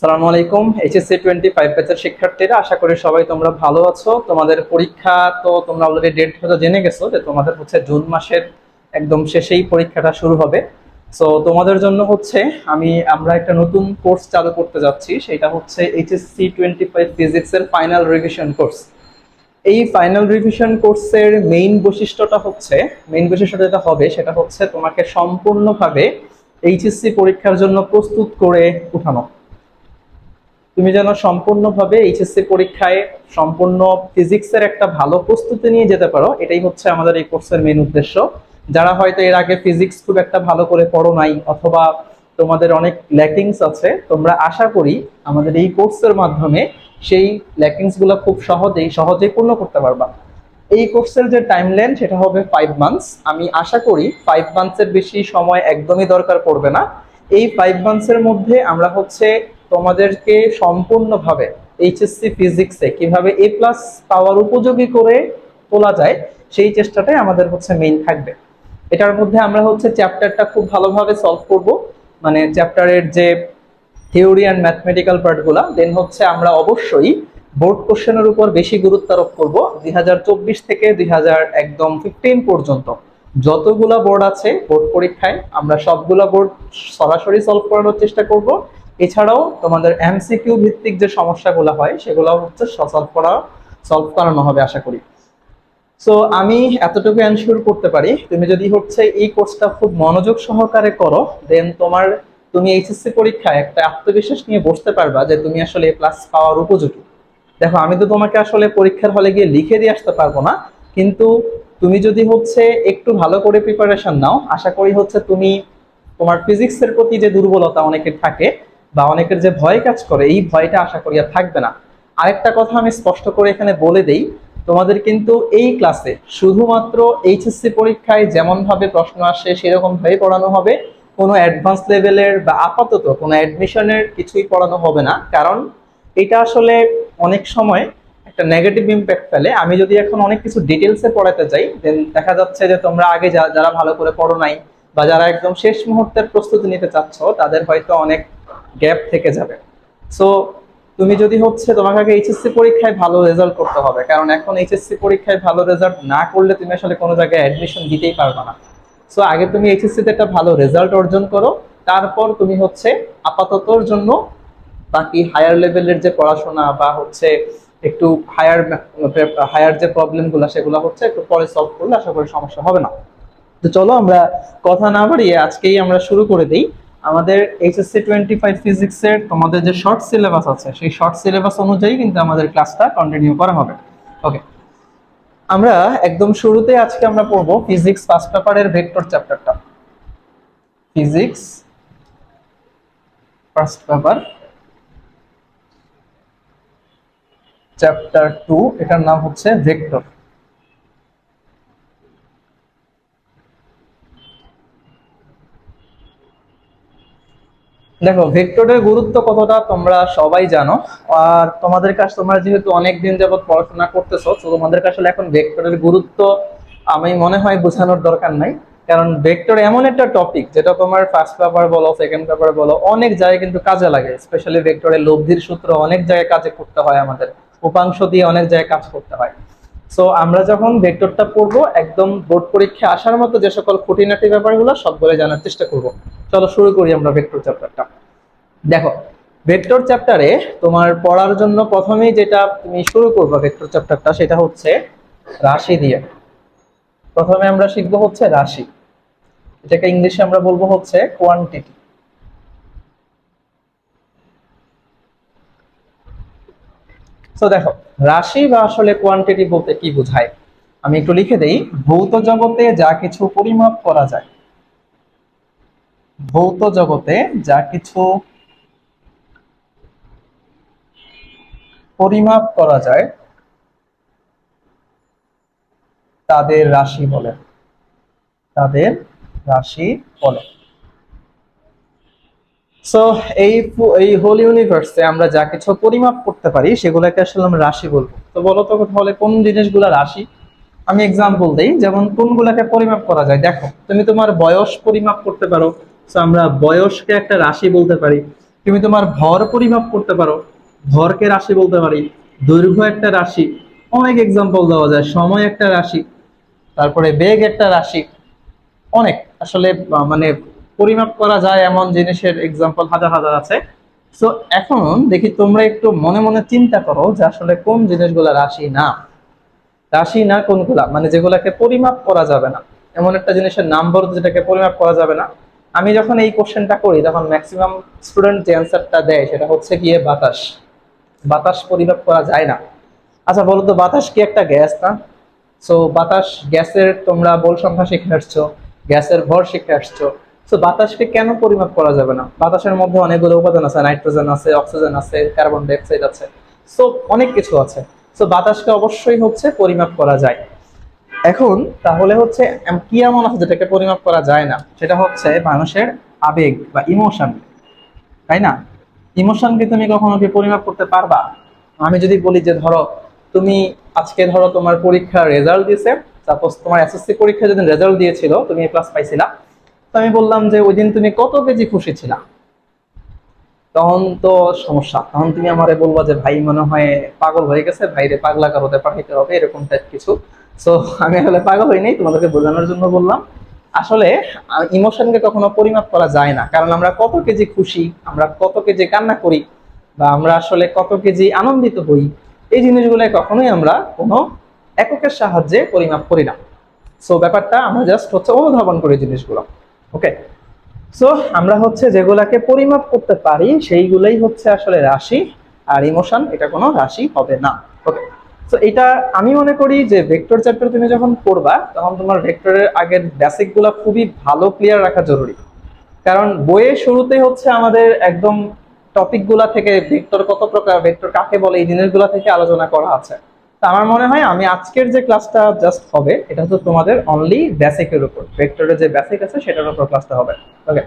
আসসালামু আলাইকুম। এইচএসসি 25 ব্যাচের শিক্ষার্থীরা, আশা করি সবাই তোমরা ভালো আছো। তোমাদের পরীক্ষা তো তোমরা অলরেডি ডেট হয়তো জেনে গেছো যে তোমাদের হচ্ছে জুন মাসের একদম শেষেই পরীক্ষাটা শুরু হবে। সো তোমাদের জন্য হচ্ছে আমরা একটা নতুন কোর্স চালু করতে যাচ্ছি, সেটা হচ্ছে এইচএসসি 25 ফিজিক্সের ফাইনাল রিভিশন কোর্স। এই ফাইনাল রিভিশন কোর্সের মেইন বৈশিষ্ট্য যেটা হবে সেটা হচ্ছে তোমাকে সম্পূর্ণভাবে এইচএসসি পরীক্ষার জন্য প্রস্তুত করে উঠানো। তুমি যেন সম্পূর্ণভাবে এইচএসসি পরীক্ষায় সম্পূর্ণ ফিজিক্সের একটা ভালো প্রস্তুতি নিয়ে যেতে পারো, এটাই হচ্ছে আমাদের এই কোর্সের মেইন উদ্দেশ্য। যারা হয়তো এর আগে ফিজিক্স খুব একটা ভালো করে পড়ো নাই, অথবা তোমাদের অনেক ল্যাকিংস আছে, তোমরা আশা করি আমাদের এই কোর্সের মাধ্যমে সেই ল্যাকিংস গুলো খুব সহজেই পূর্ণ করতে পারবা। এই কোর্সের যে টাইমলাইন সেটা হবে 5 মান্থস। আমি আশা করি 5 মান্থসের বেশি সময় একদমই দরকার পড়বে না। এই 5 মান্থসের মধ্যে আমরা হচ্ছে তোমাদেরকে সম্পূর্ণভাবে এইচএসসি ফিজিক্সে কিভাবে A+ পাওয়ার উপযোগী করে তোলা যায় সেই চেষ্টাটাই আমাদের হচ্ছে মেইন থাকবে। এটার মধ্যে আমরা হচ্ছে চ্যাপ্টারটা খুব ভালোভাবে সলভ করব, মানে চ্যাপ্টারের যে থিওরি অ্যান্ড ম্যাথমেটিক্যাল পার্টগুলা। দেন হচ্ছে আমরা অবশ্যই বোর্ড কোশ্চেনের উপর বেশি গুরুত্ব আরোপ করব। 2024 থেকে 2015 পর্যন্ত যতগুলা বোর্ড আছে বোর্ড পরীক্ষায়, আমরা সবগুলা বোর্ড সরাসরি সলভ করানোর চেষ্টা করব। এছাড়াও তোমাদের এমসিকিউ ভিত্তিক যে সমস্যাগুলো হয় সেগুলো হচ্ছে সলভ করানো হবে আশা করি। সো আমি এতটুকু এনশিওর করতে পারি, তুমি যদি হচ্ছে এই কোর্সটা খুব মনোযোগ সহকারে করো, দেন তুমি এইচএসসি পরীক্ষায় একটা আত্মবিশ্বাস নিয়ে বসতে পারবা যে তুমি আসলে A+ পাওয়ার উপযোগী। দেখো, আমি তো তোমাকে আসলে পরীক্ষার হলে গিয়ে লিখে দিয়ে আসতে পারবো না, কিন্তু তুমি যদি হচ্ছে একটু ভালো করে প্রিপারেশন নাও, আশা করি হচ্ছে তোমার ফিজিক্সের প্রতি যে দুর্বলতা অনেকের থাকে বা অনেকের যে ভয় কাজ করে, এই ভয়টা আশা করি আর থাকবে না। আরেকটা কথা আমি স্পষ্ট করে এখানে বলে দেই, তোমাদের কিন্তু এই ক্লাসে শুধুমাত্র এইচএসসি পরীক্ষায় যেমন ভাবে প্রশ্ন আসে সেরকম ভাবে পড়ানো হবে। কোনো অ্যাডভান্স লেভেলের বা আপাতত কোনো অ্যাডমিশনের কিছুই পড়ানো হবে না, কারণ এটা আসলে অনেক সময় একটা নেগেটিভ ইম্প্যাক্ট ফেলে। আমি যদি এখন অনেক কিছু ডিটেলসে পড়াতে যাই, দেন দেখা যাচ্ছে যে তোমরা আগে যারা ভালো করে পড়ো নাই বা যারা একদম শেষ মুহূর্তের প্রস্তুতি নিতে চাচ্ছ, তাদের হয়তো অনেক গ্যাপ থেকে যাবে। সো তুমি যদি হচ্ছে তোমাকে আগে এইচএসসি পরীক্ষায় ভালো রেজাল্ট করতে হবে, কারণ এখন এইচএসসি পরীক্ষায় ভালো রেজাল্ট না করলে তুমি আসলে কোনো জায়গায় অ্যাডমিশন দিতেই পারবে না। সো আগে তুমি এইচএসসি তে একটা ভালো রেজাল্ট অর্জন করো, তারপর তুমি হচ্ছে আপাততর জন্য বাকি হায়ার লেভেলের যে পড়াশোনা বা হচ্ছে একটু হায়ার হায়ার যে প্রবলেমগুলো সেগুলো হচ্ছে একটু পরে সলভ করলে আশা করি সমস্যা হবে না। তো চলো আমরা কথা না বাড়িয়ে আজকেই আমরা শুরু করে দিই। আমাদের এইচএসসি 25 ফিজিক্সের তোমাদের যে শর্ট সিলেবাস আছে সেই শর্ট সিলেবাস অনুযায়ী কিন্তু আমাদের ক্লাসটা কন্টিনিউ করা হবে। ওকে, আমরা একদম শুরুতে আজকে আমরা পড়বো ফিজিক্স ফার্স্ট পেপারের ভেক্টর চ্যাপ্টারটা। ফিজিক্স ফার্স্ট পেপার চ্যাপ্টার 2, এটার নাম হচ্ছে ভেক্টর। দেখো, ভেক্টরের গুরুত্ব কতটা তোমরা সবাই জানো। আর তোমাদের কাছে, তোমরা যেহেতু অনেকদিন যাবত পড়াশোনা করতেছো, তো তোমাদের কাছে এখন ভেক্টরের গুরুত্ব আমি মনে হয় বোঝানোর দরকার নাই। কারণ ভেক্টর এমন একটা টপিক যেটা তোমার ফার্স্ট পেপার বলো, সেকেন্ড পেপার বলো, অনেক জায়গায় কিন্তু কাজে লাগে। স্পেশালি ভেক্টরের লব্ধির সূত্র অনেক জায়গায় কাজে করতে হয়, আমাদের উপাংশ দিয়ে অনেক জায়গায় কাজ করতে হয়। সো আমরা যখন ভেক্টরটা পড়বো, একদম বোর্ড পরীক্ষা আসার মতো যে সকল খুঁটিনাটি ব্যাপারগুলো সবগুলো জানার চেষ্টা করবো। চলো শুরু করি আমরা ভেক্টর চ্যাপ্টারটা। দেখো, ভেক্টর চ্যাপ্টারে তোমার পড়ার জন্য প্রথমেই যেটা তুমি শুরু করবে ভেক্টর চ্যাপ্টারটা, সেটা হচ্ছে রাশি দিয়ে। প্রথমে আমরা শিখবো হচ্ছে রাশি, এটাকে ইংলিশে আমরা বলবো হচ্ছে কোয়ান্টিটি। তো দেখো, রাশি বা আসলে কোয়ান্টিটি বলতে কি বোঝায় আমি একটু লিখে দেই। ভৌত জগতে যা কিছু পরিমাপ করা যায়, ভৌত জগতে যা কিছু পরিমাপ করা যায় তাদের রাশি বলে, তাদের রাশি বলে। সো এই এই হোল ইউনিভার্সে আমরা যা কিছু পরিমাপ করতে পারি সেগুলোকে আসলে আমরা রাশি বলবো। তো বলো তো তাহলে কোন জিনিসগুলা রাশি? আমি এক্সাম্পল দেই, যেমন কোনগুলাকে পরিমাপ করা যায়। দেখো, তুমি তোমার বয়স পরিমাপ করতে পারো, সো আমরা বয়সকে একটা রাশি বলতে পারি। তুমি তোমার ভর পরিমাপ করতে পারো, ভরকে রাশি বলতে পারি, দৈর্ঘ্য একটা রাশি, অনেক এক্সাম্পল দেওয়া যায়, সময় একটা রাশি, তারপরে বেগ একটা রাশি, অনেক আসলে মানে পরিমাপ করা যায় এমন জিনিসের এক্সাম্পল হাজার হাজার আছে। সো এখন দেখি তোমরা একটু মনে মনে চিন্তা করো যে আসলে কোন জিনিসগুলো রাশি না, রাশি না কোনগুলা, মানে যেগুলাকে পরিমাপ করা যাবে না, এমন একটা জিনিসের নাম বলো যেটাকে পরিমাপ করা যাবে না। আমি যখন এই কোশ্চেনটা করি তখন ম্যাক্সিমাম স্টুডেন্ট যে অ্যান্সারটা দেয় সেটা হচ্ছে গিয়ে বাতাস, বাতাস পরিমাপ করা যায় না। আচ্ছা বলো তো, বাতাস কি একটা গ্যাস না? সো বাতাস, গ্যাসের তোমরা বল সংখ্যা শিখে আসছো, গ্যাসের ভর শিখে আসছো। সো বাতাসকে কেন পরিমাপ করা যাবে না? বাতাসের মধ্যে অনেকগুলো উপাদান আছে, নাইট্রোজেন আছে, অক্সিজেন আছে, কার্বন ডাই অক্সাইড আছে, সো অনেক কিছু আছে। সো বাতাসকে অবশ্যই হচ্ছে পরিমাপ করা যায়। এখন তাহলে হচ্ছে কি এমন আছে যেটাকে পরিমাপ করা যায় না? সেটা হচ্ছে মানুষের আবেগ বা ইমোশন, তাই না? ইমোশনকে তুমি কখনো কি পরিমাপ করতে পারবা? আমি যদি বলি যে ধরো তুমি আজকে ধরো তোমার পরীক্ষার রেজাল্ট দিয়েছে, সাপোজ তোমার এসএসসি পরীক্ষা যেদিন রেজাল্ট দিয়েছিল তুমি এ প্লাস পাইছিলা, তো আমি বললাম যে ওই দিন তুমি কত কেজি খুশি ছিলা, তখন তো সমস্যা, তখন তুমি আমারে বলবা যে ভাই মনে হয় পাগল হয়ে গেছে, ভাইরে পাগলা কারোতে পাঠাইতে হবে, এরকম টাইপ কিছু। সো আমি আসলে পাগল হইনি, তোমাদেরকে বোঝানোর জন্য বললাম। আসলে ইমোশনকে কখনো পরিমাপ করা যায় না, কারণ আমরা কত কেজি খুশি, আমরা কত কেজি কান্না করি, বা আমরা আসলে কত কেজি আনন্দিত হই, এই জিনিসগুলো কখনোই আমরা কোনো এককের সাহায্যে পরিমাপ করি না। সো ব্যাপারটা আমরা জাস্ট হচ্ছে অনুধাবন করি জিনিসগুলো। ওকে, সো আমরা হচ্ছে যেগুলাকে পরিমাপ করতে পারি সেইগুলাই হচ্ছে আসলে রাশি, আর ইমোশন এটা কোনো রাশি হবে না। ওকে, তো এটা আমি মনে করি যে ভেক্টর চ্যাপ্টার তুমি যখন পড়বা তখন তোমার ভেক্টরের আগের বেসিক গুলা খুবই ভালো ক্লিয়ার রাখা জরুরি। কারণ বইয়ের শুরুতে হচ্ছে আমাদের একদম টপিক গুলা থেকে ভেক্টর কত প্রকার, ভেক্টর কাকে বলে, এই জিনিসগুলা থেকে আলোচনা করা আছে। তো আমার মনে হয় আমি আজকের যে ক্লাসটা জাস্ট হবে এটা হচ্ছে তোমাদের অনলি বেসিকের উপর, ভেক্টরের যে বেসিক আছে সেটার উপর ক্লাসটা হবে। ওকে,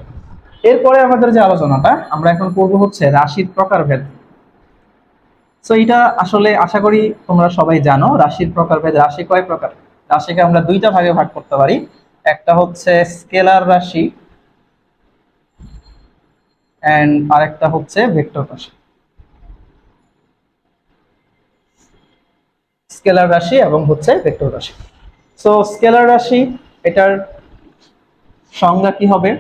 এরপরে আমাদের যে আলোচনাটা আমরা এখন করবো হচ্ছে রাশির প্রকারভেদ। সো এটা আসলে আশা করি তোমরা সবাই জানো রাশির প্রকারভেদ। রাশি কয় প্রকার? রাশিকে আমরা দুইটা ভাগে ভাগ করতে পারি, একটা হচ্ছে স্কেলার রাশি এন্ড আরেকটা হচ্ছে ভেক্টর রাশি। স্কেলার রাশি এবং হচ্ছে ভেক্টর রাশি। সো স্কেলার রাশি, এটার সংজ্ঞা কি হবে?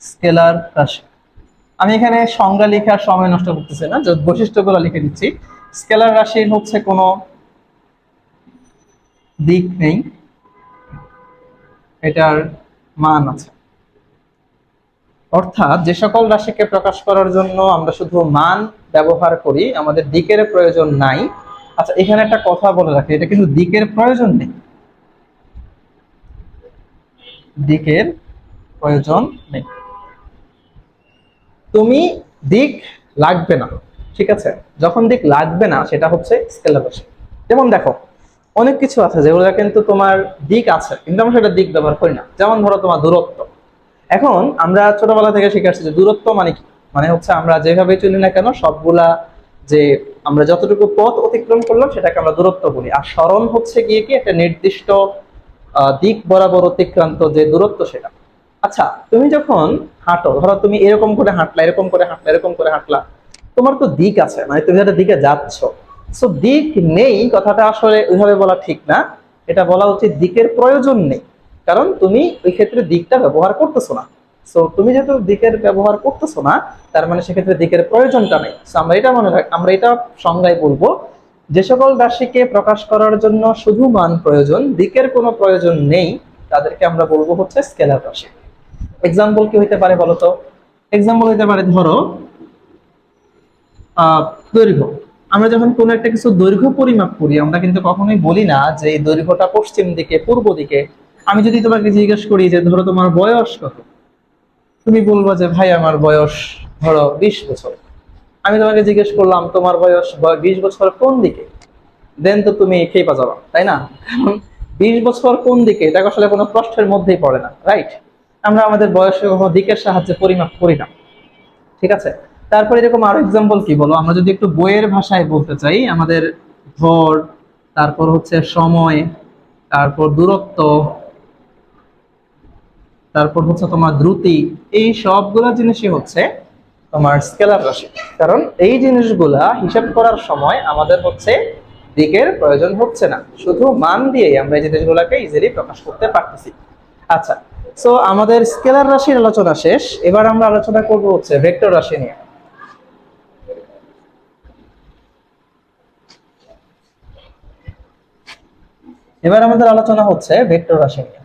স্কেলার রাশি, আমি এখানে সংজ্ঞা লিখার সময় নষ্ট করতেছি না, যে বৈশিষ্ট্যগুলো লিখে দিচ্ছি। স্কেলার রাশির হচ্ছে কোনো দিক নেই, এটার মান আছে। অর্থাৎ যে সকল রাশিকে প্রকাশ করার জন্য আমরা শুধু মান ব্যবহার করি, আমাদের দিকের প্রয়োজন নাই। আচ্ছা এখানে একটা কথা বলে রাখি, এটা কিন্তু দিকের প্রয়োজন নেই, দিকের প্রয়োজন নেই, তুমি দিক লাগবে না, ঠিক আছে? যখন দিক লাগবে না সেটা হচ্ছে স্কেলার রাশি। যেমন দেখো অনেক কিছু আছে যেগুলো কিন্তু তোমার দিক আছে কিন্তু আমরা সেটা দিক ব্যবহার করি না। যেমন ধরো তোমার দূরত্ব, এখন আমরা ছোটবেলা থেকে শিখে আসছি যে দূরত্ব মানে কি, মানে হচ্ছে আমরা যেভাবে চলি না কেন সবগুলা, যে আমরা যতটুকু পথ অতিক্রম করলাম সেটাকে আমরা দূরত্ব বলি। আর সরণ হচ্ছে গিয়ে কি একটা নির্দিষ্ট দিক বরাবর অতিক্রান্ত যে দূরত্ব সেটা। আচ্ছা তুমি যখন হাঁটো, ধরো তুমি এরকম করে হাঁটলা, এরকম করে হাঁটলা, এরকম করে হাঁটলা, তোমার তো দিক আছে, মানে তুমি একটা দিকে যাচ্ছ। সো দিক নেই কথাটা আসলে ওইভাবে বলা ঠিক না, এটা বলা উচিত দিকের প্রয়োজন নেই, কারণ তুমি ওই ক্ষেত্রে দিকটা ব্যবহার করতেছো না। সো তুমি যেহেতু দিকের ব্যবহার করতেছো না তার মানে সেক্ষেত্রে দিকের প্রয়োজনটা নেই। সো আমরা এটা মনে রাখ, আমরা এটা সংজ্ঞায় বলবো যে সকল রাশিকে প্রকাশ করার জন্য শুধু মান প্রয়োজন, দিকের কোনো প্রয়োজন নেই, তাদেরকে আমরা বলবো হচ্ছে স্কেলার রাশি। এক্সাম্পল কি হইতে পারে বলতো? এক্সাম্পল হইতে পারে ধরো আহ দৈর্ঘ্য। আমরা যখন কোনো একটা কিছু দৈর্ঘ্য পরিমাপ করি আমরা কিন্তু কখনোই বলি না যে এই দৈর্ঘ্যটা পশ্চিম দিকে, পূর্ব দিকে। আমি যদি তোমাকে জিজ্ঞেস করি যে ধরো তোমার বয়স কত, তুমি বলবো যে ভাই আমার বয়স ধরো 20 বছর। আমি তোমাকে জিজ্ঞেস করলাম তোমার বয়স 20 বছর কোন দিকে, দেন তো তুমি খেপা যাবা, তাই না? কারণ 20 বছর কোন দিকে এটা আসলে কোনো প্রশ্নের মধ্যেই পড়ে না, রাইট? আমরা আমাদের বয়সে কোনো দিকের সাহায্যে পরিমাপ করি না, ঠিক আছে? তারপরে এরকম আরো এক্সাম্পল কি বলো, আমরা যদি একটু বইয়ের ভাষায় বলতে চাই, আমাদের ভর, তারপর হচ্ছে সময়, তারপর দূরত্ব, তারপর হচ্ছে তোমার দ্রুতি, এই সবগুলা জিনিসই হচ্ছে তোমার স্কেলার রাশি। কারণ এই জিনিসগুলা হিসাব করার সময় আমাদের হচ্ছে দিকের প্রয়োজন হচ্ছে না, শুধু মান দিয়েই আমরা এই জিনিসগুলোকে ইজিলি প্রকাশ করতে পারতেছি। আচ্ছা, সো আমাদের স্কেলার রাশির আলোচনা শেষ। এবার আমরা আলোচনা করব হচ্ছে ভেক্টর রাশি নিয়ে। এবার আমাদের আলোচনা হচ্ছে ভেক্টর রাশি নিয়ে।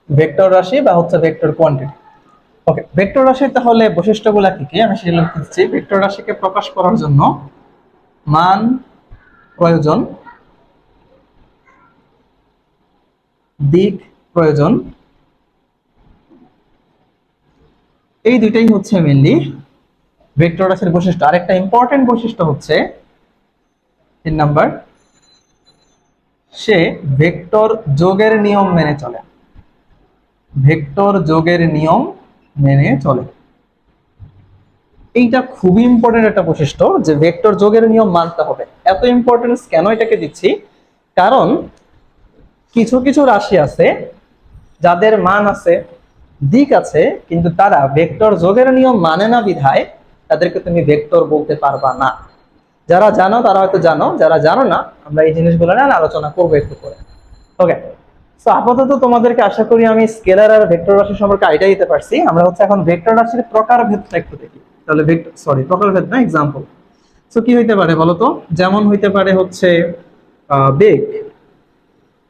ভেক্টর রাশি বা হচ্ছে ভেক্টর কোয়ান্টিটি। ওকে, ভেক্টর রাশির তাহলে বৈশিষ্ট্যগুলো কি কি আমি সেগুলো লিখছি। ভেক্টর রাশিকে প্রকাশ করার জন্য মান প্রয়োজন, দিক প্রয়োজন, এই দুইটাই হচ্ছে মেইনলি ভেক্টর রাশির বৈশিষ্ট্য। আরেকটা ইম্পর্টেন্ট বৈশিষ্ট্য হচ্ছে 3 নাম্বার, সে ভেক্টর যোগের নিয়ম মেনে চলে। ভেক্টর যোগের নিয়ম মেনে চলে, এইটা খুবই ইম্পর্টেন্ট একটা বৈশিষ্ট্য যে ভেক্টর যোগের নিয়ম মানতে হবে। এত ইম্পর্টেন্স কেন এটাকে দিচ্ছি, কারণ কিছু কিছু রাশি আছে যাদের মান আছে, দিক আছে, কিন্তু তারা ভেক্টর যোগের নিয়ম মানে না বিধায় তাদেরকে তুমি ভেক্টর বলতে পারবা না। যারা জানো তারা হয়তো জানো, যারা জানো না আমরা এই জিনিসগুলো নিয়ে আলোচনা করবো একটু করে। ওকে, তো আপাতত তোমাদেরকে আশা করি আমি স্কেলার আর ভেক্টর রাশি সম্পর্কে আইডিয়া দিতে পারছি। আমরা হচ্ছে এখন ভেক্টর রাশির প্রকারভেদটা একটু দেখি। তাহলে প্রকারভেদ না, এক্সাম্পল। তো কি হইতে পারে বলতো? যেমন হইতে পারে হচ্ছে বেগ,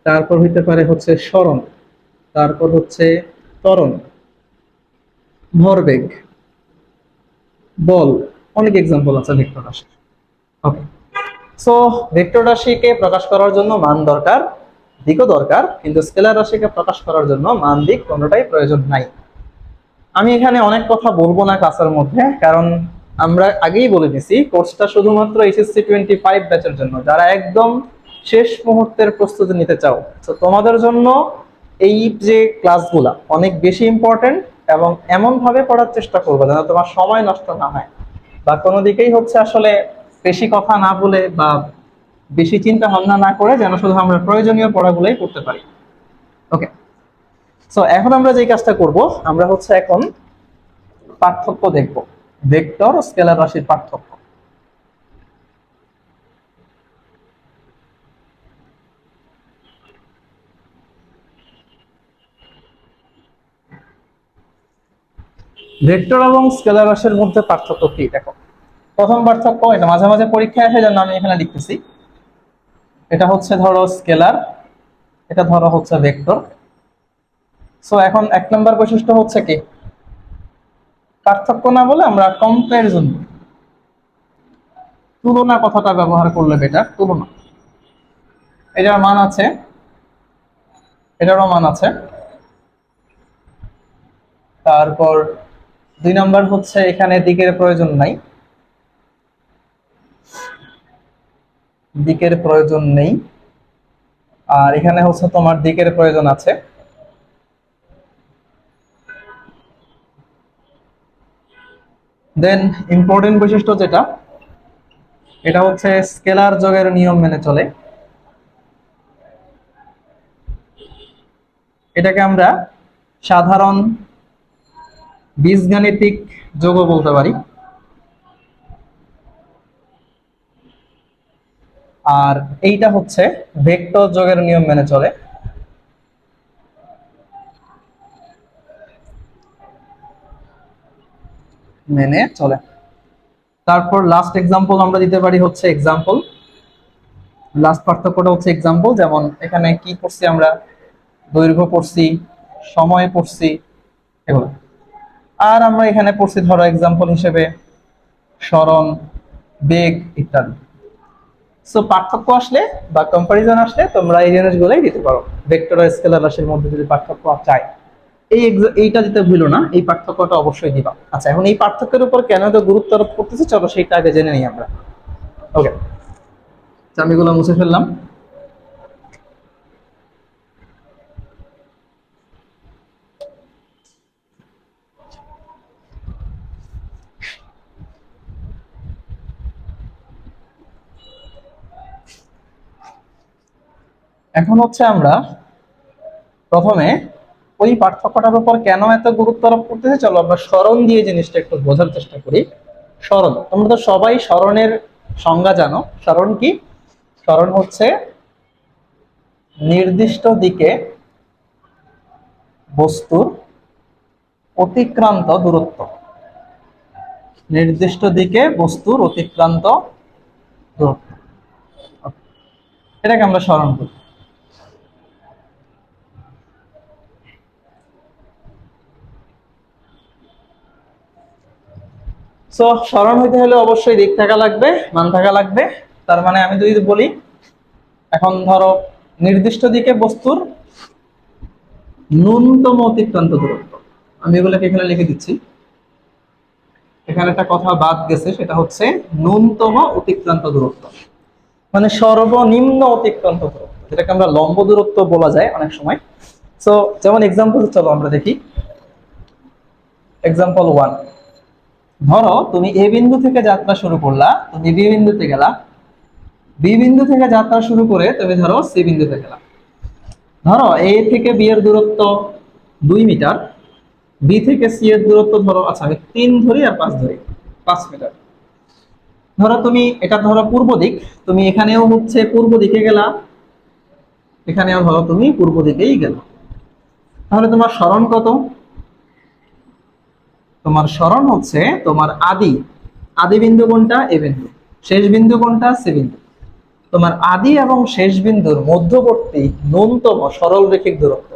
তারপর হইতে পারে হচ্ছে সরণ, তারপর হচ্ছে ত্বরণ, ভরবেগ, বল, অনেক এক্সাম্পল আছে ভেক্টর রাশির। ওকে, সো ভেক্টর রাশিকে প্রকাশ করার জন্য মান দরকার, দিকও দরকার, কিন্তু স্কেলার রাশিকে প্রকাশ করার জন্য মান দিক কোনোটাই প্রয়োজন নাই। আমি এখানে অনেক কথা বলবো না ক্লাসের মধ্যে, কারণ আমরা আগেই বলে দিছি কোর্সটা শুধুমাত্র এইচএসসি 25 ব্যাচের জন্য, যারা একদম শেষ মুহূর্তের প্রস্তুতি নিতে চাও। তো তোমাদের জন্য এই যে ক্লাসগুলা অনেক বেশি ইম্পর্টেন্ট, এবং এমন ভাবে পড়ার চেষ্টা করবো যেন তোমার সময় নষ্ট না হয়, বা কোনো দিকেই হচ্ছে আসলে বেশি কথা না বলে বা বেশি চিন্তা ভাবনা না করে যেন শুধু আমরা প্রয়োজনীয় পড়াগুলোই করতে পারি। ওকে, সো এখন আমরা যে কাজটা করব, আমরা হচ্ছে এখন পার্থক্য দেখব, ভেক্টর ও স্কেলার রাশির পার্থক্য। ভেক্টর এবং স্কেলার রাশির মধ্যে পার্থক্য কি দেখো। প্রথম পার্থক্য, এটা মাঝে মাঝে পরীক্ষায় আসে জন্য আমি এখানে লিখতেছি। এটা হচ্ছে ধরো স্কেলার, এটা ধরো হচ্ছে ভেক্টর। সো এখন 1 নম্বর বৈশিষ্ট্য হচ্ছে কি, পার্থক্য না বলে আমরা কম্পারিজন, তুলনা কথাটা ব্যবহার করলে বেটার। তুলনা, এটার মান আছে, এটারও মান আছে। তারপর 2 নম্বর হচ্ছে এখানে দিকের প্রয়োজন নাই, দিকের প্রয়োজন নেই। আর এখানে হচ্ছে তোমার দিকের প্রয়োজন আছে। দেন ইম্পর্টেন্ট বৈশিষ্ট্য যেটা, এটা হচ্ছে স্কেলার যোগের নিয়ম মেনে চলে। এটাকে আমরা সাধারণ বীজগাণিতিক যোগও বলতে পারি। আর এইটা হচ্ছে ভেক্টর যোগের নিয়ম মেনে চলে। মেনে চলে। তারপর লাস্ট এক্সাম্পল আমরা দিতে পারি হচ্ছে এক্সাম্পল, লাস্ট পার্থক্যটা হচ্ছে এক্সাম্পল। যেমন এখানে কি করছি আমরা, দৈর্ঘ্য পড়ছি, সময় পড়ছি, এগুলো। আর আমরা এখানে পড়ছি ধরো এক্সাম্পল হিসেবে সরণ, বেগ ইত্যাদি। সো পার্থক্য আসলে বা কম্পারিজন আসলে তোমরা এই জিনিসগুলোই দিতে পারো। ভেক্টর আর স্কেলার রাশির মধ্যে যদি পার্থক্য চাই, এইটা দিতে ভুলো না, এই পার্থক্যটা অবশ্যই দিবা। আচ্ছা, এখন এই পার্থক্যের উপর কেন এত গুরুত্ব আরোপ করতেছি, চলো সেইটা আগে জেনে নিই আমরা। ওকে, আমি এগুলো মুছে ফেললাম। এখন হচ্ছে আমরা প্রথমে ওই পার্থক্যটার উপর কেন এত গুরুত্ব আরোপ করতেছে, চলো আমরা স্মরণ দিয়ে জিনিসটা একটু বোঝার চেষ্টা করি। স্মরণ, তোমরা তো সবাই স্মরণের সংজ্ঞা জানো। স্মরণ কি? স্মরণ হচ্ছে নির্দিষ্ট দিকে বস্তুর অতিক্রান্ত দূরত্ব। নির্দিষ্ট দিকে বস্তুর অতিক্রান্ত দূরত্ব, এটাকে আমরা স্মরণ করি। সো স্মরণ হইতে হলে অবশ্যই দিক থাকা লাগবে, মান থাকা লাগবে। তার মানে আমি যদি বলি, এখন ধরো নির্দিষ্ট দিকে বস্তুর ন্যূনতম অতিক্রান্ত দূরত্ব, আমি এগুলোকে এখানে লিখে দিচ্ছি। এখানে একটা কথা বাদ গেছে, সেটা হচ্ছে ন্যূনতম অতিক্রান্ত দূরত্ব, মানে সর্বনিম্ন অতিক্রান্ত দূরত্ব, যেটাকে আমরা লম্ব দূরত্ব বলা যায় অনেক সময়। সো যেমন এক্সাম্পল চলো আমরা দেখি। এক্সাম্পল 1, ধরো তুমি এ বিন্দু থেকে যাত্রা শুরু করলা, তুমি বি বিন্দুতে গেলা, বি বিন্দু থেকে যাত্রা শুরু করে তুমি ধরো সি বিন্দুতে গেলা। ধরো এ থেকে বি এর দূরত্ব 2 মিটার, বি থেকে সি এর দূরত্ব ধরো, আচ্ছা আমি 3 ধরি আর 5 ধরি, 5 মিটার। ধরো তুমি এটা ধরো পূর্ব দিক, তুমি এখানেও হচ্ছে পূর্ব দিকে গেলা, এখানেও ধরো তুমি পূর্ব দিকেই গেলা। তাহলে তোমার স্মরণ কত? তোমার স্মরণ হচ্ছে তোমার আদি, আদি বিন্দু কোনটা? এ বিন্দু। শেষ বিন্দু কোনটা? সি বিন্দু। তোমার আদি এবং শেষ বিন্দুর মধ্যবর্তী ন্যূনতম সরল রেখিক দূরত্ব,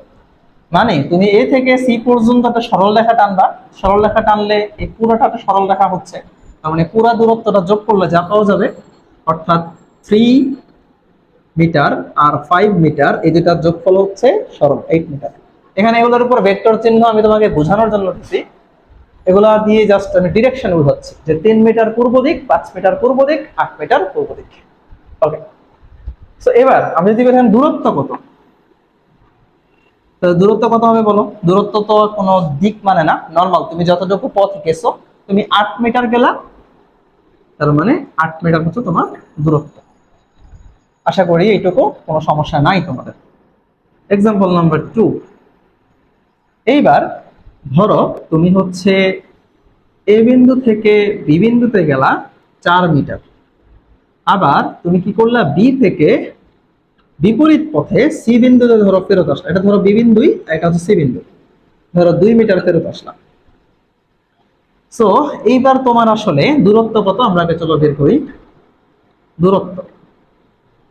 মানে তুমি এ থেকে সি পর্যন্ত একটা সরল রেখা টানবা, সরল রেখা টানলে এই পুরোটা একটা সরল রেখা হচ্ছে, তার মানে পুরো দূরত্বটা যোগ করলে যা পাওয়া যাবে, অর্থাৎ 3 মিটার আর 5 মিটার, এই দুটার যোগফল হচ্ছে সরল 8 মিটার। এখানে এগুলোর উপর ভেক্টর চিহ্ন আমি তোমাকে বোঝানোর জন্য দিচ্ছি, এগুলা দিয়ে জাস্ট আমি ডিরেকশন বোঝাচ্ছি যে 3 মিটার পূর্ব দিক, 5 মিটার পূর্ব দিক, 8 মিটার পূর্ব দিক। ওকে, তো এবার আমি যদি বলি দূরত্ব কত, তো দূরত্ব কত হবে বলো? দূরত্ব তো কোনো দিক মানে না, নর্মাল তুমি যতটুকু পথ গেছো, তুমি 8 মিটার গেলা, তার মানে 8 মিটার হচ্ছে তোমার দূরত্ব। আশা করি এইটুকু কোনো সমস্যা নাই তোমাদের। এক্সাম্পল নাম্বার 2, এইবার ধরো তুমি হচ্ছে এ বিন্দু থেকে বি বিন্দুতে গেলা 4 মিটার, আবার তুমি কি করলা, বি থেকে বিপরীত পথে সি বিন্দুতে ধরো ফেরত আসলা, এটা ধরো বি বিন্দুই, এটা হচ্ছে সি বিন্দু, ধরো 2 মিটার ফেরত আসলাম। সো এইবার তোমার আসলে দূরত্ব কত, আমরা আগে চলো বের করি। দূরত্ব,